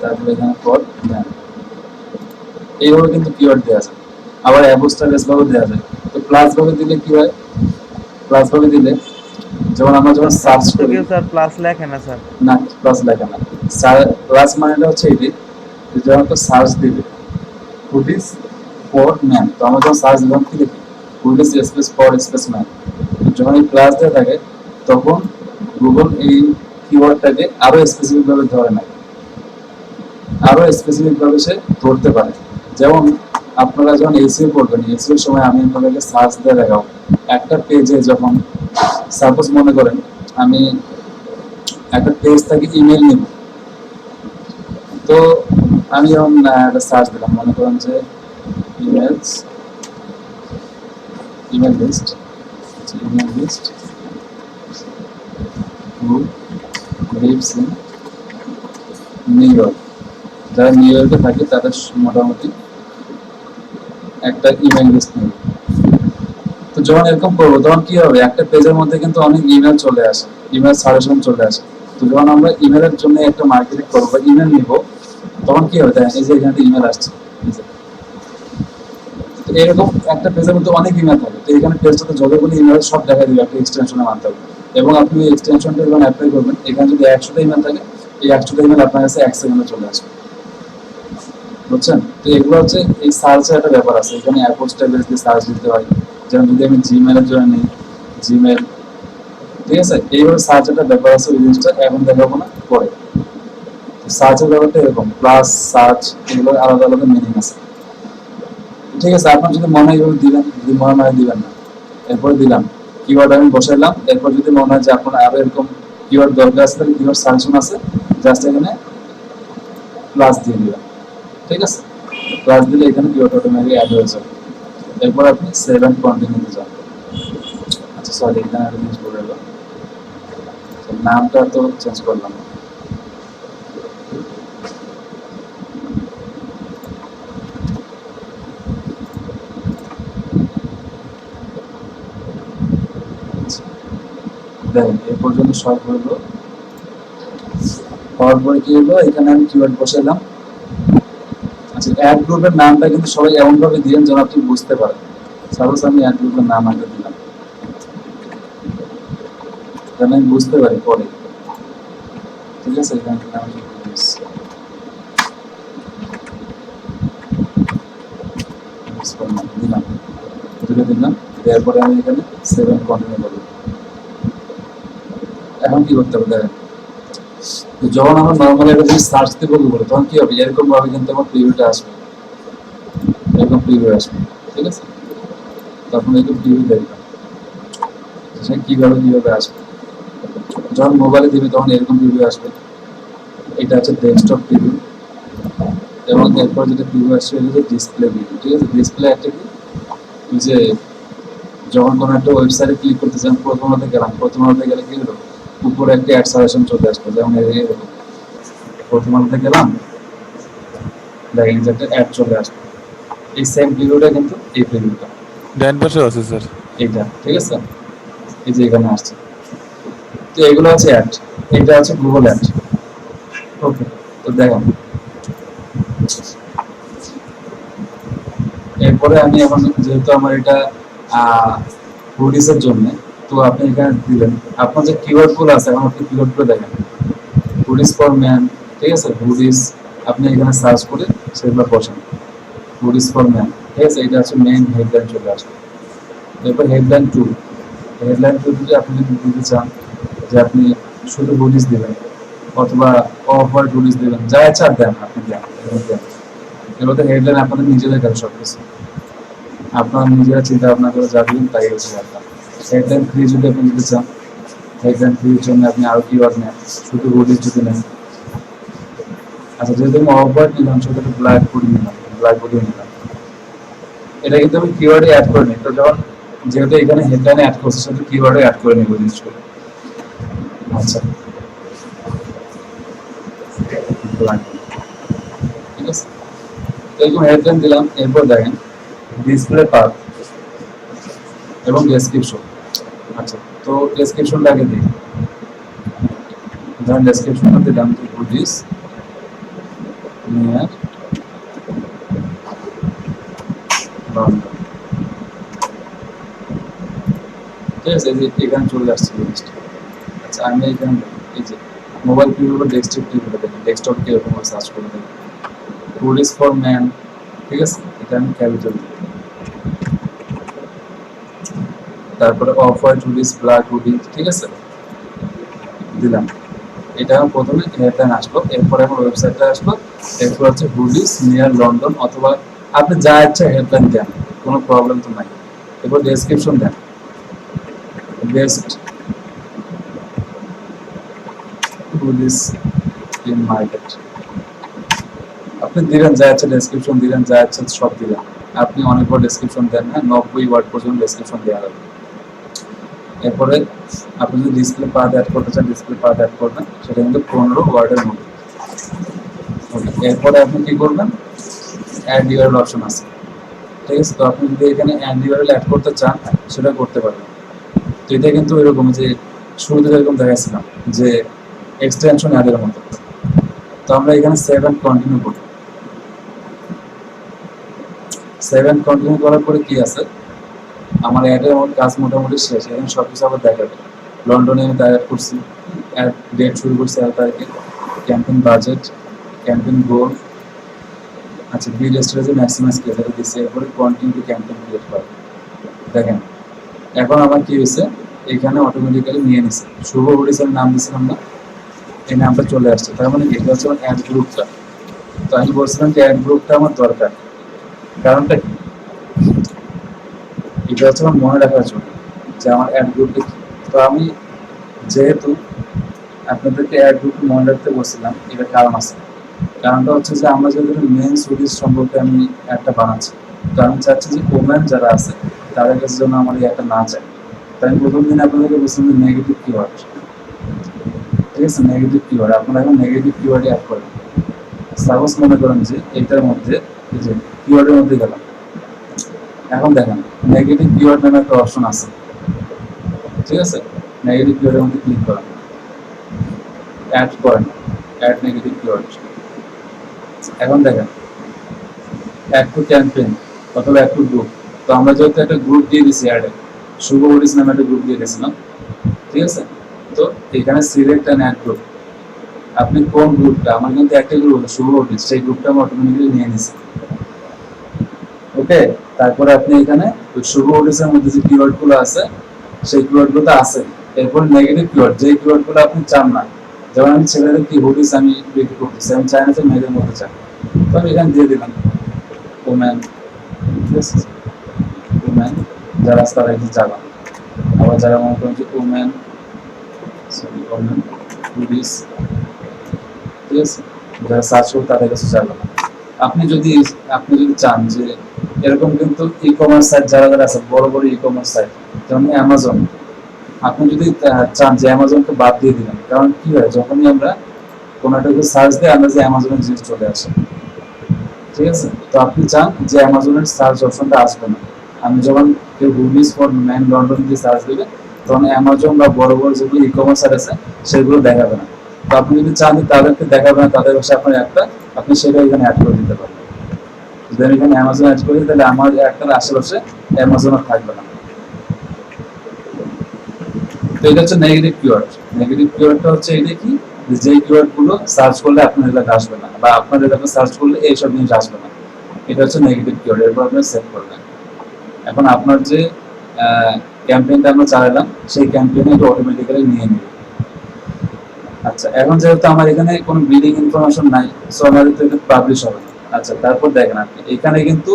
তারপর এখানে ফর ম্যান, এইভাবে কিন্তু কিওয়ার্ড দেওয়া যায়। আবার অ্যাবোস্টারেস ভাবে দেওয়া যায়। তো প্লাস ভাবে দিলে কি হয়, প্লাস ভাবে দিলে যেমন আমরা যখন সার্চ তো করি, কেউ স্যার প্লাস লেখে না স্যার। না প্লাস লেখা না, প্লাস মানেটা হচ্ছে এটি, যখন তো সার্চ দিবে হুডিস ফর ম্যান, তো আমরা যখন সার্চ দিলাম কি দেখি, hoodies space for space man. যখন এই প্লাস দেওয়া থাকে তখন গুগল এই কিওয়ার্ডটাকে আরো স্পেসিফিক ভাবে ধরে নেয়, আরো স্পেসিফিক ভাবে সে ধরতে পারে। যেমন আপনারা যখন এসইও করবেন, এসইওর সময় আমি আপনাদেরকে সার্চ দিয়ে দেখাবো, একটা পেজে যখন সাপোজ মনে করেন আমি একটা পেজ থেকে ইমেল নিব, তো আমি যখন একটা সার্চ দিলাম, মনে করেন যে emails, email list, email list who lives in New York, যারা নিউ ইয়র্কে থাকে তাদের মোটামুটি একটা ইমেল লিস্ট নেবে। তো যখন এরকম করবো তখন কি হবে, একটা পেজের মধ্যে কিন্তু অনেক ইমেল চলে আসে, ইমেল সাজেশন চলে আসে। তো যখন আমরা ইমেলের জন্য একটা মার্কেটিং করবো বা ইমেল নিব, তখন কি হবে, দেখেন এই যে এখানে ইমেল আসছে, তো এরকম একটা পেজের মধ্যে অনেক ইমেল থাকে, তো এখানে পেজটাতে যতগুলো ইমেল সব দেখা দিবে একটা এক্সটেনশনের মাধ্যমে। এবং আপনি এই এক্সটেনশনটা যখন অ্যাপ্লাই করবেন, এখানে যদি 100টা ইমেল থাকে, এই 100টা ইমেল আপনার কাছে 1 সেকেন্ডে চলে আসবে, বুঝছেন। তো এগুলো হচ্ছে এই সার্চের একটা ব্যাপার আছে, এখানে অ্যাপোস্টাইল দিয়ে সার্চ দিতে হয়। যেমন যদি আমি জিমেলের জন্য নিই, জিমেল, ঠিক আছে, এইভাবে সার্চ একটা ব্যাপার আছে, ওই জিনিসটা এখন দেখাবো না, পরে। সার্চের ব্যাপারটা এরকম, প্লাস সার্চ, এগুলো আলাদা আলাদা মিনিং আছে, ঠিক আছে। আপনার যদি মনে হয় এইভাবে দিবেন, যদি মনে হয় দিবেন না, এরপরে দিলাম কিওয়ার্ড আমি বসাইলাম। এরপর যদি মনে হয় যে আপনার আরো এরকম কিওয়ার্ড দরকার আছে, তাহলে কিওয়ার্ড সাজেশন আছে, জাস্ট এখানে প্লাস দিয়ে দিলাম, ঠিক আছে। প্লাস দিলে এখানে কিওয়ার্ড অটোমেটিক অ্যাড হয়ে যাবে। এরপর আপনি সেভ এন্ড কন্টিনিউতে যান। আচ্ছা সরি, এখানে একটা জিনিস বলে গেল, নামটা তো চেঞ্জ করলাম। দেখেন এ পর্যন্ত সব হলো, হওয়ার পরে কি হলো, এখানে আমি কিওয়ার্ড বসাইলাম। আচ্ছা, অ্যাড গ্রুপের নামটা কিন্তু সবাই এমন ভাবে দিবেন যেন আপনি বুঝতে পারেন। সাপোজ আমি অ্যাড গ্রুপের নাম আগে দিলাম, যেন আমি বুঝতে পারি পরে, ঠিক আছে। এখানে ফর ম্যান দিলাম, দুটো দিলাম, দেওয়ার পরে আমি এখানে 7 কন্টিনিউ করবো। এখন কি করতে হবে দেখেন, তো যখন আমরা নর্মালি একটা জিনিস সার্চ দিব গুগলে, তখন কি হবে, এরকম ভাবে কিন্তু আমার প্রিভিউটা আসবে, এরকম প্রিভিউ আসবে, ঠিক আছে? তখন এরকম প্রিভিউ দেখবেন সে কিভাবে আসবে। যখন মোবাইলে দিবে তখন এরকম প্রিভিউ আসবে। এটা হচ্ছে ডেস্কটপ প্রিভিউ, এবং এরপর যেটা প্রিভিউ আসছে এটা হচ্ছে ডিসপ্লে প্রিভিউ, ঠিক আছে? ডিসপ্লে একটা কি, ওই যে যখন কোনো একটা ওয়েবসাইটে ক্লিক করতে চান, প্রথমতে গেলে কি হলো, উপরে একটা অ্যাড সাজেশন চলে আসবে, যেমন এরকম প্রথমতে গেলাম, দেখেন যে একটা অ্যাড চলে আসবে। এই সেম প্রিভিউটা কিন্তু এই প্রিভিউটা ডান পাশে আছে স্যার। এইটা, ঠিক আছে? এই যে এখানে আসছে, তো এগুলো হচ্ছে অ্যাড, এটা হচ্ছে গুগল অ্যাড। ওকে, তো দেখেন এরপরে আমি এখন যেহেতু আমার এটা হুডিসের জন্য, তো আপনি এখানে দিলেন আপনার যে কিওয়ার্ড গুলো আছে, এখন আপনি কিওয়ার্ড গুলো দেখেন, হুডিস ফর ম্যান, ঠিক আছে? হুডিস আপনি এখানে সার্চ করে সেগুলো বসান, হুডিস ফর ম্যান, ঠিক আছে? এটা হচ্ছে মেইন হেডলাইন চলে আসবে। এরপর হেডলাইন 2, হেডলাইন 2 যদি আপনি যদি দিতে চান যে আপনি শুধু হুডিস দিবেন অথবা অফ হোয়াইট হুডিস দিবেন, যা ইচ্ছা দেন আপনি দেন, এগুলোতে হেডলাইন আপনাদের নিজেদের কাছে সব কিছু আপনারা নিজেরা চিন্তা ভাবনা করে যা দিবেন তাই হচ্ছে ব্যাপার। হেডলাইন 3 যদি আপনি দিতে চান, হেডলাইন 3 এর জন্য আপনি আরো কিওয়ার্ড নেন, শুধু হুডিস যদি নেন। আচ্ছা, যেহেতু আমি অফ হোয়াইট নিলাম, শুধু ব্ল্যাক হুডি নিলাম, ব্ল্যাক হুডি নিলাম, এটা কিন্তু আমি কিওয়ার্ডে অ্যাড করে নিই। তো যখন যেহেতু এখানে হেডলাইনে অ্যাড করছি, সেহেতু কিওয়ার্ডে অ্যাড করে নিব জিনিসগুলো। আচ্ছা, ব্ল্যাক, ঠিক আছে? তো এরকম হেডলাইন দিলাম, এরপর দেখেন ডিসপ্লে পাথ এবং ডেসক্রিপশন। আচ্ছা, তো ডেসক্রিপশনটা আগে দিই, ধরেন ডেসক্রিপশনটা দিলাম যে হুডিস নিয়ার লন্ডন, ঠিক আছে? এই যে এখানে চলে আসছে জিনিসটা। আচ্ছা, আমি এখানে এই যে মোবাইল প্রিভিউ বা ডেস্কটপ প্রিভিউটা দেখেন, ডেস্কটপ কিরকম সার্চ করে দেখেন, হুডিস ফর ম্যান, ঠিক আছে? এটা আমি ক্যাপিটাল, তারপরে off white hoodies, black hoodie, ঠিক আছে? দিলাম, এটা আমার প্রথমে হেডলাইন আসলো, এরপরে আমার ওয়েবসাইটটা আসলো, এরপর হচ্ছে হুডিস নিয়ার লন্ডন, অথবা আপনি যা ইচ্ছা হেডলাইন দেন, কোনো প্রবলেম তো নাই। এরপর ডেসক্রিপশন দেন, বেস্ট হুডিস ইন মার্কেট, আপনি দিলেন যা ইচ্ছা, ডেসক্রিপশন দিলেন যা ইচ্ছা সব দিলেন। আপনি অনেক বড় ডেসক্রিপশন দেন না, 90 ওয়ার্ড পর্যন্ত ডেসক্রিপশন দেওয়া যাবে। এরপরে আপনি যদি ডিসপ্লে পাথ অ্যাড করতে চান, ডিসপ্লে পাথ অ্যাড করবেন, সেটা কিন্তু 15 ওয়ার্ডের মধ্যে। ওকে, এরপরে আপনি কি করবেন, অ্যাড ইউআরএল অপশন আছে, ঠিক আছে? তো আপনি যদি এখানে অ্যাড ইউআরএল অ্যাড করতে চান, সেটা করতে পারবেন। তো এটা কিন্তু এরকম যে শুরুতে যেরকম দেখাচ্ছিলাম যে এক্সটেনশন অ্যাডের মতো। তো আমরা এখানে 7 কন্টিনিউ করব। 7 কন্টিনিউ করার পরে কি আছে, আমার অ্যাডের আমার কাজ মোটামুটি শেষ। এখানে সব কিছু আবার দেখাবে। লন্ডনে আমি অ্যাড করছি, অ্যাড ডেট শুরু করছি 1 তারিখে, ক্যাম্পেইন বাজেট, ক্যাম্পেইন গোল, আচ্ছা বিল স্টোরেজে ম্যাক্সিমাইজ ক্লিয়ার দিচ্ছি, এরপরে কন্টিনিউ টু ক্যাম্পেইন ক্রিয়েট করা। দেখেন এখন আমার কি হয়েছে, এখানে অটোমেটিক্যালি নিয়ে নিছে, শুভ হুডিসের নাম দিয়েছিলাম না, এই নামটা চলে আসছে। তার মানে এটা হচ্ছে আমার অ্যাড গ্রুপটা। তো আমি বলছিলাম যে অ্যাড গ্রুপটা আমার দরকার, কারণটা কি, এটা হচ্ছে আমার মনে রাখার জন্য যে আমার অ্যাড গ্রুপটা কি। তো আমি যেহেতু আপনাদেরকে অ্যাড গ্রুপ মনে রাখতে বলছিলাম, এটা কারণ আছে। কারণটা হচ্ছে যে আমরা যেহেতু মেন সুইচ সম্পর্কে আমি একটা বানাচ্ছি, তো আমি চাচ্ছি যে ওমেন যারা আছে তাদের কাছে যেন আমার এই একটা না চাই। তাই আমি প্রথম দিন আপনাদেরকে বলছিলাম যে নেগেটিভ কিওয়ার্ড, ঠিক আছে? নেগেটিভ কিওয়ার্ড আপনারা এখন নেগেটিভ কিওয়ার্ডে অ্যাড করেন। সাপোজ মনে করেন যে এটার মধ্যে এই যে কিওয়ার্ডের মধ্যে গেলাম, এখন দেখেন নেগেটিভ কিওয়ার্ড নামে একটা অপশন আছে, ঠিক আছে? নেগেটিভ কিওয়ার্ডের মধ্যে ক্লিক করেন, অ্যাড করেন, অ্যাড নেগেটিভ কিওয়ার্ড। এখন দেখেন অ্যাড টু ক্যাম্পেইন অথবা অ্যাড টু গ্রুপ। তো আমরা যেহেতু একটা গ্রুপ দিয়ে দিচ্ছি অ্যাডে, শুভ হুডিস নামে একটা গ্রুপ দিয়ে দিয়েছিলাম, ঠিক আছে? তো এখানে সিলেক্ট অ্যান্ড অ্যাড গ্রুপ, আপনি কোন গ্রুপটা, আমার কিন্তু একটা গ্রুপ শুভ হুডিস, সেই গ্রুপটা আমি অটোমেটিক্যালি নিয়ে নিছি। ওকে, ওকে, তারপরে আপনি এখানে ওই শুভ হুডিসের মধ্যে যে কিওয়ার্ড গুলো আছে সেই কিওয়ার্ড গুলো আছে। এরপর নেগেটিভ কিওয়ার্ড, যে কিওয়ার্ড গুলো আপনি চান না, যেমন আমি ছেলেদের কি হুডিস আমি বিক্রি করতেছি, আমি চাই না যে মেয়েদের মধ্যে চাই, তো আমি এখানে দিয়ে দিলাম ওম্যান, ঠিক আছে, ওম্যান যারা আছে তারা একটু যাবা। আবার যারা মনে করেন যে ওম্যান, সরি ওম্যান হুডিস, ঠিক আছে, যারা সার্চ করবে তাদের কাছে যাবে না। আপনি যদি চান যে এরকম কিন্তু ই কমার্স সাইট যারা যারা আছে, বড় বড় ই কমার্স সাইট যেমন অ্যামাজন, আপনি যদি চান যে অ্যামাজনকে বাদ দিয়ে দিবেন, কারণ কি হয় যখনই আমরা কোনো একটা কিছু সার্চ দিই আমরা যে অ্যামাজনের জিনিস চলে আসে, ঠিক আছে, তো আপনি চান যে অ্যামাজনের সার্চ অপশনটা আসবে না। আমি যখন কেউ হুডিস ফর ম্যান লন্ডন দিয়ে সার্চ দিবে তখন অ্যামাজন বা বড় বড় যেগুলো ই কমার্স সাইট আছে সেগুলো দেখাবে না। তো আপনি যদি চান যে তাদেরকে দেখাবে না, তাদের কাছে আপনার একটা, আপনি সেটা এখানে অ্যাড করে দিতে পারবেন। যদি আমি এখানে অ্যামাজন অ্যাড করি তাহলে আমার একটার আশেপাশে অ্যামাজন আর থাকবে না। তো এটা হচ্ছে নেগেটিভ কিওয়ার্ড। নেগেটিভ কিওয়ার্ডটা হচ্ছে এটা কি, যে কিওয়ার্ড গুলো সার্চ করলে আপনার এলাকা আসবে না, বা আপনার এলাকা সার্চ করলে এইসব জিনিস আসবে না, এটা হচ্ছে নেগেটিভ কিওয়ার্ড। এরপর আপনি সেভ করবেন। এখন আপনার যে ক্যাম্পেইনটা আমরা চালালাম সেই ক্যাম্পেইনে এটা অটোমেটিক্যালি নিয়ে নেবে। আচ্ছা, এখন যেহেতু আমার এখানে কোনো বিলিং ইনফরমেশন নাই, সো আমাদের তো এটা পাবলিশ হবে না। আচ্ছা, তারপর দেখেন আপনি এখানে কিন্তু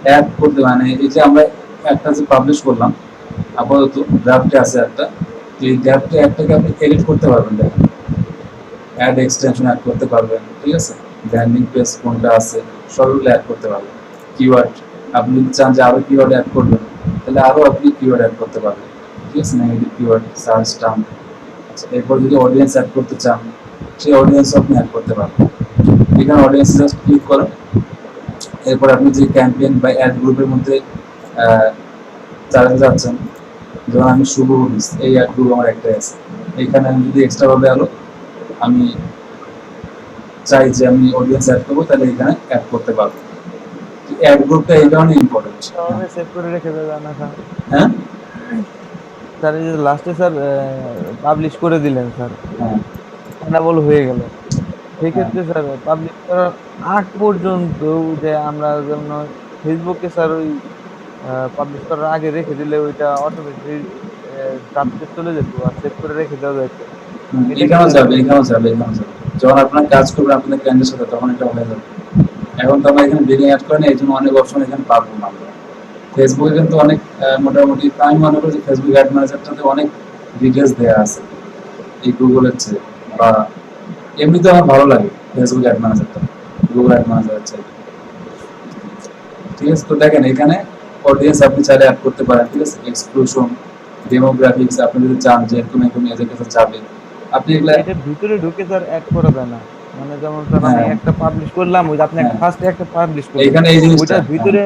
অ্যাড করতে, মানে এই যে আমরা একটা যে পাবলিশ করলাম আপাতত ড্রাফটে আছে একটা, তো এই ড্রাফটে একটাকে আপনি এডিট করতে পারবেন। দেখেন অ্যাড এক্সটেনশন অ্যাড করতে পারবেন, ঠিক আছে, ব্র্যান্ডিং পেজ কোনটা আছে সবগুলো অ্যাড করতে পারবেন। কিওয়ার্ড আপনি যদি চান যে আরো কিওয়ার্ড অ্যাড করবেন তাহলে আরো আপনি কিওয়ার্ড অ্যাড করতে পারবেন, ঠিক আছে, নেগেটিভ কিওয়ার্ড, সার্চ টার্ম। আচ্ছা, এরপর যদি অডিয়েন্স অ্যাড করতে চান সেই অডিয়েন্সও আপনি অ্যাড করতে পারবেন। এখানে অডিয়েন্স জাস্ট ক্লিক করেন। এরপর আপনি যে ক্যাম্পেইন বা অ্যাড গ্রুপের মধ্যে চালাতে যাচ্ছেন, যেমন আমি শুভ হুডিস, এই অ্যাড গ্রুপ আমার একটাই আছে, এখানে আমি যদি এক্সট্রা ভাবে আরো আমি চাই যে আমি অডিয়েন্স অ্যাড করবো তাহলে এখানে অ্যাড করতে পারবো। অ্যাড গ্রুপটা এই কারণে ইম্পর্টেন্ট। তাহলে সেভ করে রেখে দেবেন না স্যার। হ্যাঁ স্যার এই যে লাস্টে স্যার পাবলিশ করে দিলেন স্যার, হ্যাঁ এনাবল হয়ে গেল, হ্যাঁ সেক্ষেত্রে স্যার পাবলিশ করার আগ পর্যন্ত যে আমরা যেমন ফেসবুকে স্যার ওই পাবলিশ করার আগে রেখে দিলে ওইটা অটোমেটিক ড্রাফটে চলে যেত আর সেভ করে রেখে দেওয়া যেত, এটা কি এখানেও স্যার? যাবে, এখানেও যাবে, এখানেও যাবে। যখন আপনার কাজ করবেন আপনাদের ক্লায়েন্টের সাথে তখন এটা হয়ে যাবে। এখন তো আমরা এখানে বিলিং অ্যাড করি না, এই জন্য অনেক অপশন এখানে পাবো না আমরা। ফেসবুকে কিন্তু অনেক মোটামুটি আমি মনে করি যে ফেসবুক অ্যাড ম্যানেজারটাতে অনেক ডিটেলস দেওয়া আছে এই গুগলের চেয়ে, বা এমনিতে আমার ভালো লাগে ফেসবুক অ্যাড ম্যানেজারটা গুগল অ্যাড ম্যানেজারের চেয়ে, ঠিক আছে। তো দেখেন এখানে অডিয়েন্স আপনি চাইলে অ্যাড করতে পারেন, ঠিক আছে, এক্সক্লুশন, ডেমোগ্রাফিক্স, আপনি যদি চান যে এরকম এরকম এদের কাছে যাবে আপনি এগুলা। এটার ভিতরে ঢুকে স্যার অ্যাড করা যায় না, মানে যেমন স্যার আমি হ্যাঁ একটা পাবলিশ করলাম, ওই যে আপনি হ্যাঁ ফার্স্টে একটা পাবলিশ করলেন, এইখানে এই জিনিসটা, ওইটার ভিতরে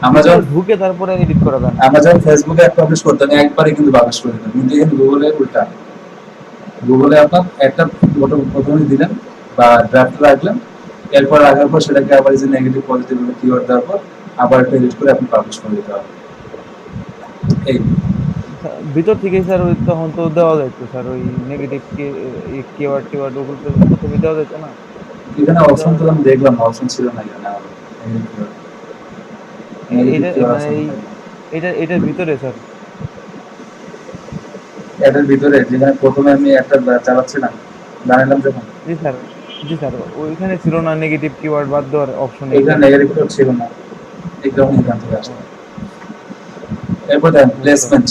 আমরা যখন ঢুকে তারপরে এডিট করা যায় না। ফেসবুকে এক পাবলিশ করতাম একবারে কিন্তু পাবলিশ করে দিতাম, কিন্তু এখানে গুগলে উল্টা। গুগলে আপনার একটা ফটো প্রথমে দিলেন বা ড্রাফট রাখলেন, এরপর রাখার পর সেটাকে আবার যে নেগেটিভ পজিটিভ কিওয়ার্ড দেওয়ার পর আবার একটা এডিট করে আপনি পাবলিশ করে দিতে হবে। এই ভিতর থেকেই স্যার ওই তখন তো দেওয়া যাইতো স্যার, ওই নেগেটিভ কিওয়ার্ড টিওয়ার্ড ওগুলো তো প্রথমে দেওয়া যেত না। এখানে অপশন তো আমি দেখলাম অপশন ছিল না এখানে আমার এটা মানে এই এটার ভিতরে স্যার। এটার ভিতরে যেখানে প্রথমে আমি একটা চালাচ্ছিলাম বানালাম যখন, জি স্যার, জি স্যার, ওইখানে ছিল না নেগেটিভ কিওয়ার্ড বাদ দেওয়ার অপশন এখানে নেগেটিভ ছিল না, এই কারণে এখান থেকে আসলো। এরপর দেন প্লেসমেন্ট,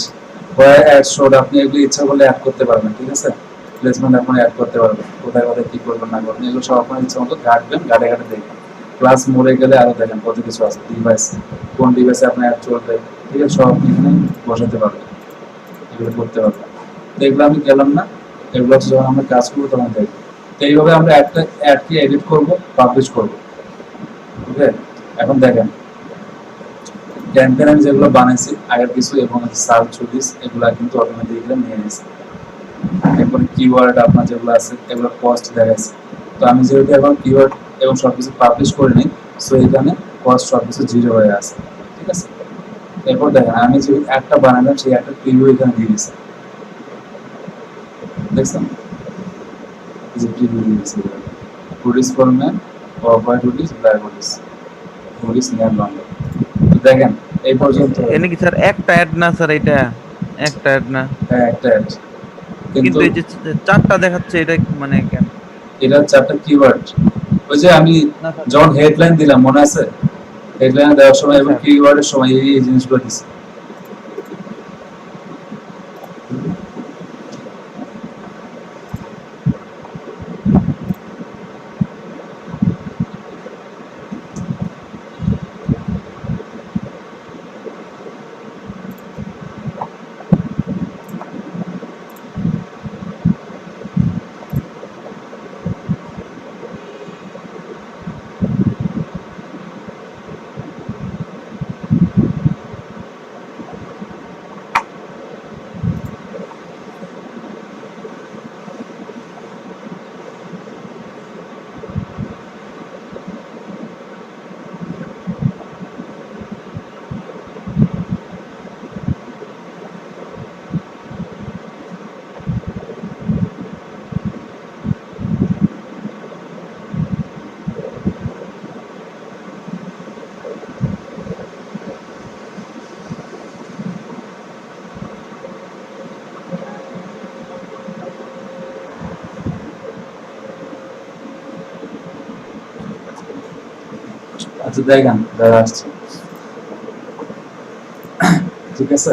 ওয়ার অ্যাড শোড, আপনি এগুলো ইচ্ছা করলে অ্যাড করতে পারবেন, ঠিক আছে, প্লেসমেন্ট আপনি অ্যাড করতে পারবেন, কোথায় কোথায় কি করবেন না করবেন এগুলো সব আপনার ইচ্ছা মতো ঘাটবেন, ঘাটে ঘাটে দেখবেন। ক্লাস মোড়ে গেলে আরো দেখেন কত কিছু আছে, ডিভাইস কোন ডিভাইসে আপনার অ্যাড চলবে, ঠিক আছে, সব আপনি এখানে বসাতে পারবেন, এগুলো করতে পারবেন। তো এগুলো আমি গেলাম না, এগুলো হচ্ছে যখন আমরা কাজ করবো তখন দেখবো। তো এইভাবে আমরা একটা অ্যাডকে এডিট করবো, পাবলিশ করবো। ওকে, এখন দেখেন ক্যাম্পেইন আমি যেগুলো বানাইছি আগের কিছু এবং সার্চ হুডিস এগুলো কিন্তু অটোমেটিক্যালি নিয়ে নিয়েছে। এরপরে কিওয়ার্ড আপনার যেগুলো আছে এগুলো কস্ট দেখাইছে। তো আমি যেহেতু এখন কিওয়ার্ড এবং সবকিছু পাবলিশ করে নিই, সো এখানে কস্ট সবকিছু জিরো হয়ে আছে, ঠিক আছে। এরপর দেখেন আমি যে একটা বানালাম সেই একটা প্রিভিউ এখানে দিয়ে দিয়েছে, দেখছেন, এই যে প্রিভিউ দিয়ে দিয়েছে hoodies for man, off white hoodies, black hoodies, hoodies near London. তো দেখেন এই পর্যন্ত এনে কি স্যার একটা অ্যাড না স্যার, এটা একটা অ্যাড না, হ্যাঁ একটা ad। কিন্তু কিন্তু এই যে চারটা দেখাচ্ছে এটা মানে কেন? এটা হচ্ছে একটা কিওয়ার্ড। ওই যে আমি না স্যার, যখন হেডলাইন দিলাম মনে আছে, হেডলাইন দেওয়ার সময় জি এবং স্যার। কিওয়ার্ডের সময় এই জিনিসগুলো দিচ্ছে। আচ্ছা দেখেন যারা আসছে, ঠিক আছে,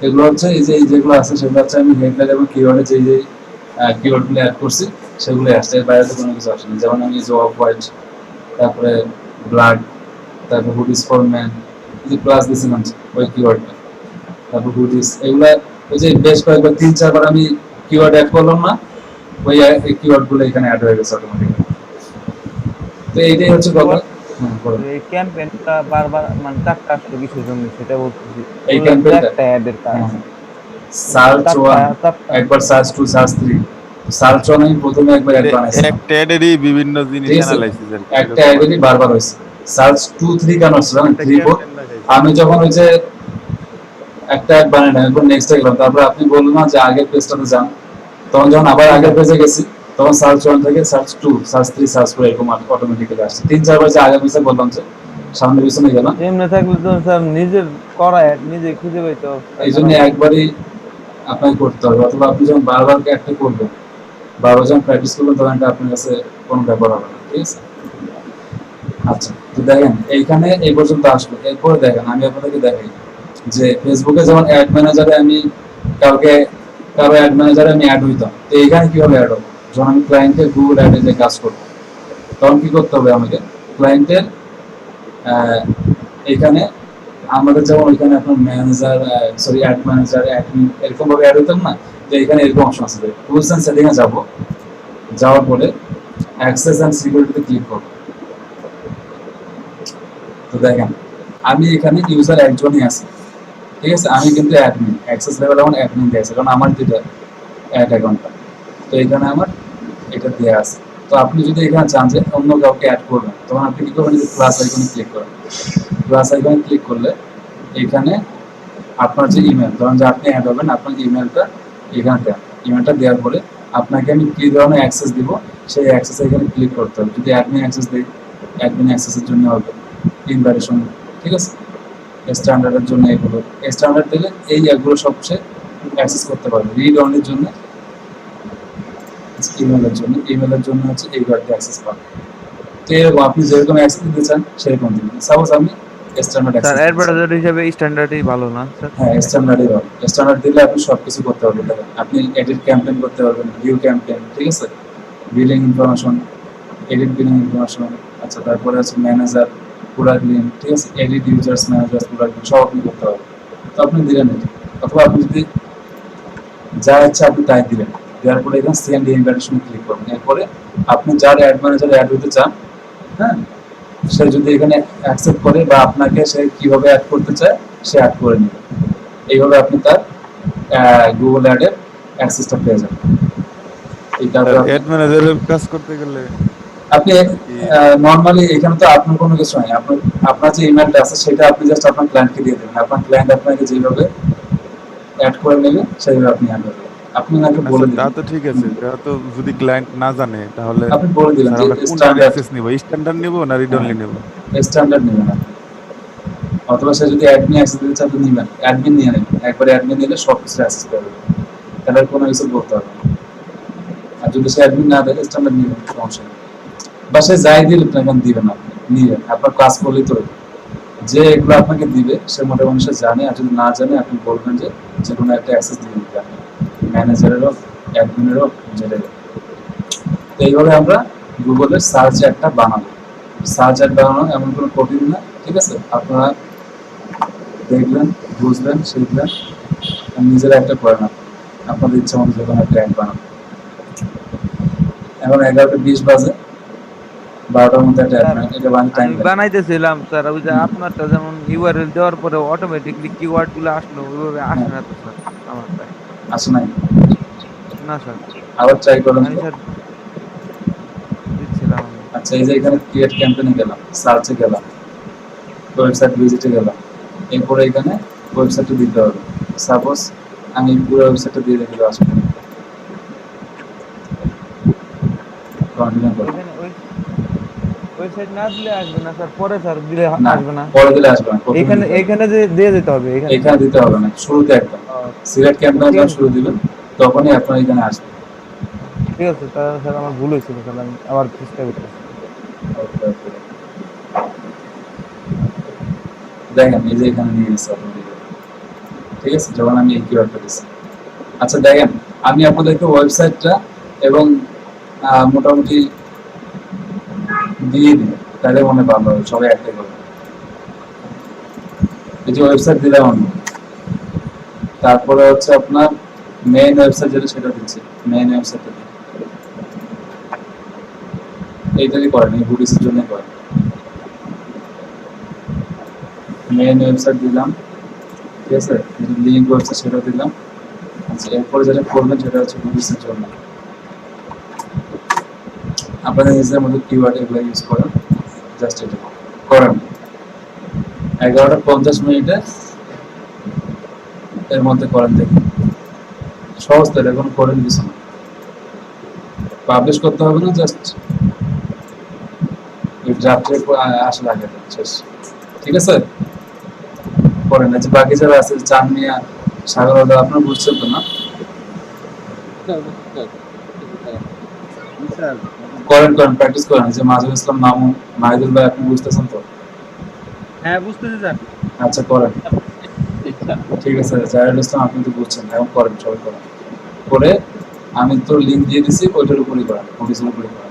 এগুলো হচ্ছে এই যে এই যেগুলো আছে সেগুলো হচ্ছে আমি হেডলাইন এবং কিওয়ার্ডে যে যে কিওয়ার্ডগুলো অ্যাড করছি সেগুলোই আসছে, এর বাইরে তো কোনো কিছু আসেনি। যেমন আমি যে অফ হোয়াইট, তারপরে ব্লাড, তারপর হুডিস ফর ম্যান, এই যে প্লাস দিয়েছিলাম ওই কিওয়ার্ডটা, তারপর হুডিস, এগুলা ওই যে বেশ কয়েকবার 3-4 বার আমি কিওয়ার্ড অ্যাড করলাম না, ওই কিওয়ার্ডগুলো এখানে অ্যাড হয়ে গেছে অটোমেটিক্যালি। তো এইটাই হচ্ছে কথা। হ্যাঁ বলো। এই ক্যাম্পেইনটা বারবার মানে চারটা আসলো কিসের জন্য সেটা বলতেছি। এই বললাম তো ক্যাম্পেইনটা একটা অ্যাডের কাজ। সার্চ চারটা ওয়ান, চারটা একবার search two, search three, search one আমি প্রথমে একবার অ্যাড বানাইছিলাম, একটা অ্যাডেরই বিভিন্ন জিনিস ঠিক আছে, অ্যানালাইসিস আর কি, একটা এরকম আর অ্যাডেরই বারবার হয়েছে। সার্চ টু থ্রি কেন হচ্ছে জানেন, একটা 3 4, ক্যাম্পেইন দেখাইছে। আমি যখন ওই যে একটা অ্যাড বানাইলাম এরপর নেক্সটে গেলাম, তারপর আপনি বললেন না যে আগের পেজটাতে যান, তখন যখন আবার আগের পেজে গেছি তখন সার্চ ওয়ান থেকে search two, search three, search four এরকম অটোমেটিক্যালি আসছে। 3-4 বার যে আগের পেজে বললাম যে সামনে পিছনে গেলাম, এমনি থাকলে তো স্যার নিজের করা অ্যাড নিজে খুঁজে পাইতো। এই জন্য একবারই আপনাকে করতে হবে, অথবা আপনি যখন বারবার একটা করবেন, বারবার যখন প্র্যাকটিস করবেন তখন এটা আপনার কাছে কোনো ব্যাপার হবে না, ঠিক আছে। আচ্ছা তো দেখেন এইখানে এই পর্যন্ত আসলো, এরপরে দেখেন আমি আপনাদেরকে দেখাই যে ফেসবুকে যেমন অ্যাড ম্যানেজারে আমি কাউকে, কারো অ্যাড ম্যানেজারে আমি অ্যাড হইতাম, তো এইখানে কিভাবে অ্যাড হবো, যখন আমি ক্লায়েন্টের গুগল অ্যাডে যে কাজ করবো তখন কি করতে হবে আমাকে, ক্লায়েন্টের এখানে আমাদের যেমন ওইখানে আপনার manager, sorry add manager, admin এরকম ভাবে অ্যাড হইতাম না, তো এখানে এরকম অপশন আছে, টুলস এন্ড সেটিং এ যাবো, যাওয়ার পরে অ্যাক্সেস এন্ড সিকিউরিটিতে ক্লিক করবো। তো দেখেন আমি এখানে ইউজার একজনই আছে, ঠিক আছে, আমি কিন্তু অ্যাডমিন, অ্যাক্সেস লেভেল আমার অ্যাডমিন দেয়া আছে কারণ আমার যেটা অ্যাড অ্যাকাউন্টটা, তো এখানে আমার এটা দেয়া আছে। তো আপনি যদি এখানে চান যে অন্য কাউকে অ্যাড করবেন তখন আপনি কি করবেন, যে প্লাস আইকনে ক্লিক করবেন, প্লাস আইকনে ক্লিক করলে এখানে আপনার যে ইমেল, ধরুন যে আপনি অ্যাড হবেন, আপনার ইমেলটা এখানে দেন, ইমেলটা দেওয়ার পরে আপনাকে আমি কি ধরনের অ্যাক্সেস দিব সেই অ্যাক্সেস এখানে ক্লিক করতে হবে। যদি অ্যাডমিন অ্যাক্সেস দিই অ্যাডমিন অ্যাক্সেসের জন্য হবে, ইনভাইটেশন, ঠিক আছে, স্ট্যান্ডার্ডের জন্য এগুলো, স্ট্যান্ডার্ড দিলে এই অ্যাপগুলো সবচেয়ে অ্যাক্সেস করতে পারবে। রিড অনলির জন্য, ইমেলের জন্য হচ্ছে এই কয়েকটি অ্যাক্সেস পাবে। তো এরকম আপনি যেরকম অ্যাক্সেস দিতে চান সেরকম দিবেন। সাপোজ আমি স্ট্যান্ডার্ড স্যার অ্যাক্সেস, অ্যাডভার্টাইজার হিসেবে স্ট্যান্ডার্ডই ভালো না স্যার? হ্যাঁ স্ট্যান্ডার্ডই হবে। স্ট্যান্ডার্ড দিলে আপনি সবকিছু করতে পারবেন। দেখেন আপনি এডিট ক্যাম্পেইন করতে পারবেন, ভিউ ক্যাম্পেইন, ঠিক আছে, billing information, edit billing information, আচ্ছা তারপরে আছে ম্যানেজার, প্রোডাক্ট লিঙ্ক, ঠিক আছে, edit users manager, product link সব আপনি করতে পারবেন। তো আপনি দিলেন এটা, অথবা আপনি যদি যা ইচ্ছা আপনি তাই দিলেন, দেওয়ার পরে এখানে সেন্ড ইনভাইটেশন ক্লিক করবেন। এরপরে আপনি যার অ্যাড ম্যানেজারে অ্যাড হতে চান, হ্যাঁ, সে যদি এখানে অ্যাকসেপ্ট করে বা আপনাকে সে কিভাবে অ্যাড করতে চায় সে অ্যাড করে নেবে। এইভাবে আপনি তার গুগল অ্যাডের অ্যাক্সেসটা পেয়ে যাবেন। এইটা অ্যাড ম্যানেজারের কাজ করতে গেলে আপনি নরমালি এখানে তো আপনার কোনো কিছু নাই, আপনার আপনার যে ইমেলটা আছে সেটা আপনি জাস্ট আপনার ক্লায়েন্টকে দিয়ে দেবেন, আপনার ক্লায়েন্ট আপনাকে যেভাবে অ্যাড করে নেবে সেইভাবে আপনি অ্যাড করবেন। আপনি ওনাকে বলে আচ্ছা, তা দিবেন, তো ঠিক আছে, তা তো যদি ক্লায়েন্ট না জানে তাহলে আপনি বলে দিলেন স্যার যে আমরা কোনটা স্ট্যান্ডার্ড, অ্যাক্সেস নিব, স্ট্যান্ডার্ড নিব না রিড অনলি নিব? স্ট্যান্ডার্ড নেবেন আপনি। অথবা সে যদি অ্যাডমিন অ্যাক্সেস দিতে চান তো নিবেন, অ্যাডমিন নিয়ে নেবেন, একবার অ্যাডমিন নিলে সব কিছু অ্যাক্সেস করবে, তাহলে আর কোনো কিছু বলতে হবে না। আর যদি সে অ্যাডমিন না দেয় স্ট্যান্ডার্ড নিবেন, সমস্যা নেই। বা সে যাই দিলে আপনাকে দিবেন, আপনি নিবেন, আপনার কাজ করলেই তো হইবে। যে এগুলো আপনাকে দিবে সে মোটামুটি সে জানে, আর যদি না জানে আপনি বলবেন যে যে কোনো একটা অ্যাক্সেস দিয়ে দিতে, ম্যানেজারেরও অ্যাডমিনেরও যেটাই হোক। তো এইভাবে আমরা গুগলের সার্চ অ্যাডটা বানাবো। সার্চ অ্যাড বানানো এমন কোনো কঠিন না, ঠিক আছে? আপনারা দেখবেন, বুঝবেন, শিখবেন, আর নিজেরা একটা করে না, আপনাদের ইচ্ছা মতো যে কোনো একটা অ্যাড বানাবো। এখন 11:20 বাজে, 12টার মধ্যে একটা অ্যাড স্যার এটা বানাতে টাইম আমি লাগে। বানাইতেছিলাম স্যার, ওই যে আপনারটা যেমন ইউআরএল দেওয়ার পরে অটোমেটিকলি কিওয়ার্ড গুলো আসলো, ওইভাবে আসে হ্যাঁ, না তো স্যার আমারটায়। আসে নাই? না স্যার, আবার ট্রাই করেন আমি তো। স্যার দিচ্ছিলাম আমি। আচ্ছা, এই যে এখানে ক্রিয়েট ক্যাম্পেইনে গেলাম, সার্চে গেলাম, ওয়েবসাইট ভিজিটে গেলাম, এরপরে এখানে ওয়েবসাইটটা দিতে হবে। সাপোজ আমি পুরো ওয়েবসাইটটা দিয়ে রেখে দেওয়া আসবে, কন্টিনিউ করব। ওইখানে ওয়েবসাইট না দিলে আসবে না স্যার, পরে স্যার দিলে না, আসবে না। পরে দিলে আসবে না, প্রথমে এইখানে দিতে হবে। এইখানে যে দিয়ে যেতে হবে এখানে। এখানে দিতে হবে না, শুরুতে একদম ও, সিলেক্ট ক্যাম্পেইন ঠিক যখন আছে শুরু দিবেন তখনই আপনার এখানে আসবে। ঠিক আছে তাহলে স্যার, আমার ভুল হয়েছিল স্যার, আমি আবার চেষ্টা করতেছি। ওকে, ওকে। দেখেন এই যে এখানে নিয়ে নিচ্ছে automatically, ঠিক আছে, যখন আমি এই কিওয়ার্ডটা দিচ্ছি। আচ্ছা দেখেন, আমি আপনাদেরকে ওয়েবসাইটটা এবং মোটামুটি দিয়ে দিই, তাহলে মনে ভালো হবে, সবাই একটাই করবে। এই যে ওয়েবসাইট দিলাম আমি, তারপরে হচ্ছে আপনার মেইন ওয়েবসাইট যেটা সেটা দিচ্ছি, মেইন ওয়েবসাইটটা এইটাই করেন, এই বুডিসের জন্য করেন। মেইন ওয়েবসাইট দিলাম, ঠিক আছে, লিঙ্ক ওয়েবসাইট সেটা দিলাম। আচ্ছা, এরপরে যেটা করবেন সেটা হচ্ছে বুডিসের জন্য আপনাদের নিজেদের মধ্যে কিওয়ার্ড এগুলো ইউজ করেন, জাস্ট এটা করেন। 11:50 এর মধ্যে করেন, দেখুন সহজ তো, এটা কোনো করেন কিছু না, পাবলিশ করতে হবে না, জাস্ট ওই ড্রাফটের আসলে আগে শেষ, ঠিক আছে? করেন। যে বাকি যারা আছে চান মিয়া, সাগর, আপনারা বুঝছেন তো না? স্যার করেন করেন, প্র্যাকটিস করেন। যে মাজুল ইসলাম মামুন, মাহিদুল ভাই, আপনি বুঝতেছেন তো? হ্যাঁ বুঝতেছি স্যার। আচ্ছা করেন, ঠিক আছে। জাহিরুল ইসলাম আপনি তো বুঝছেন, এখন করেন, সবাই করেন। করে আমি তো লিঙ্ক দিয়ে দিছি, ওইটার উপরই করেন, নোটিশের উপরই করেন।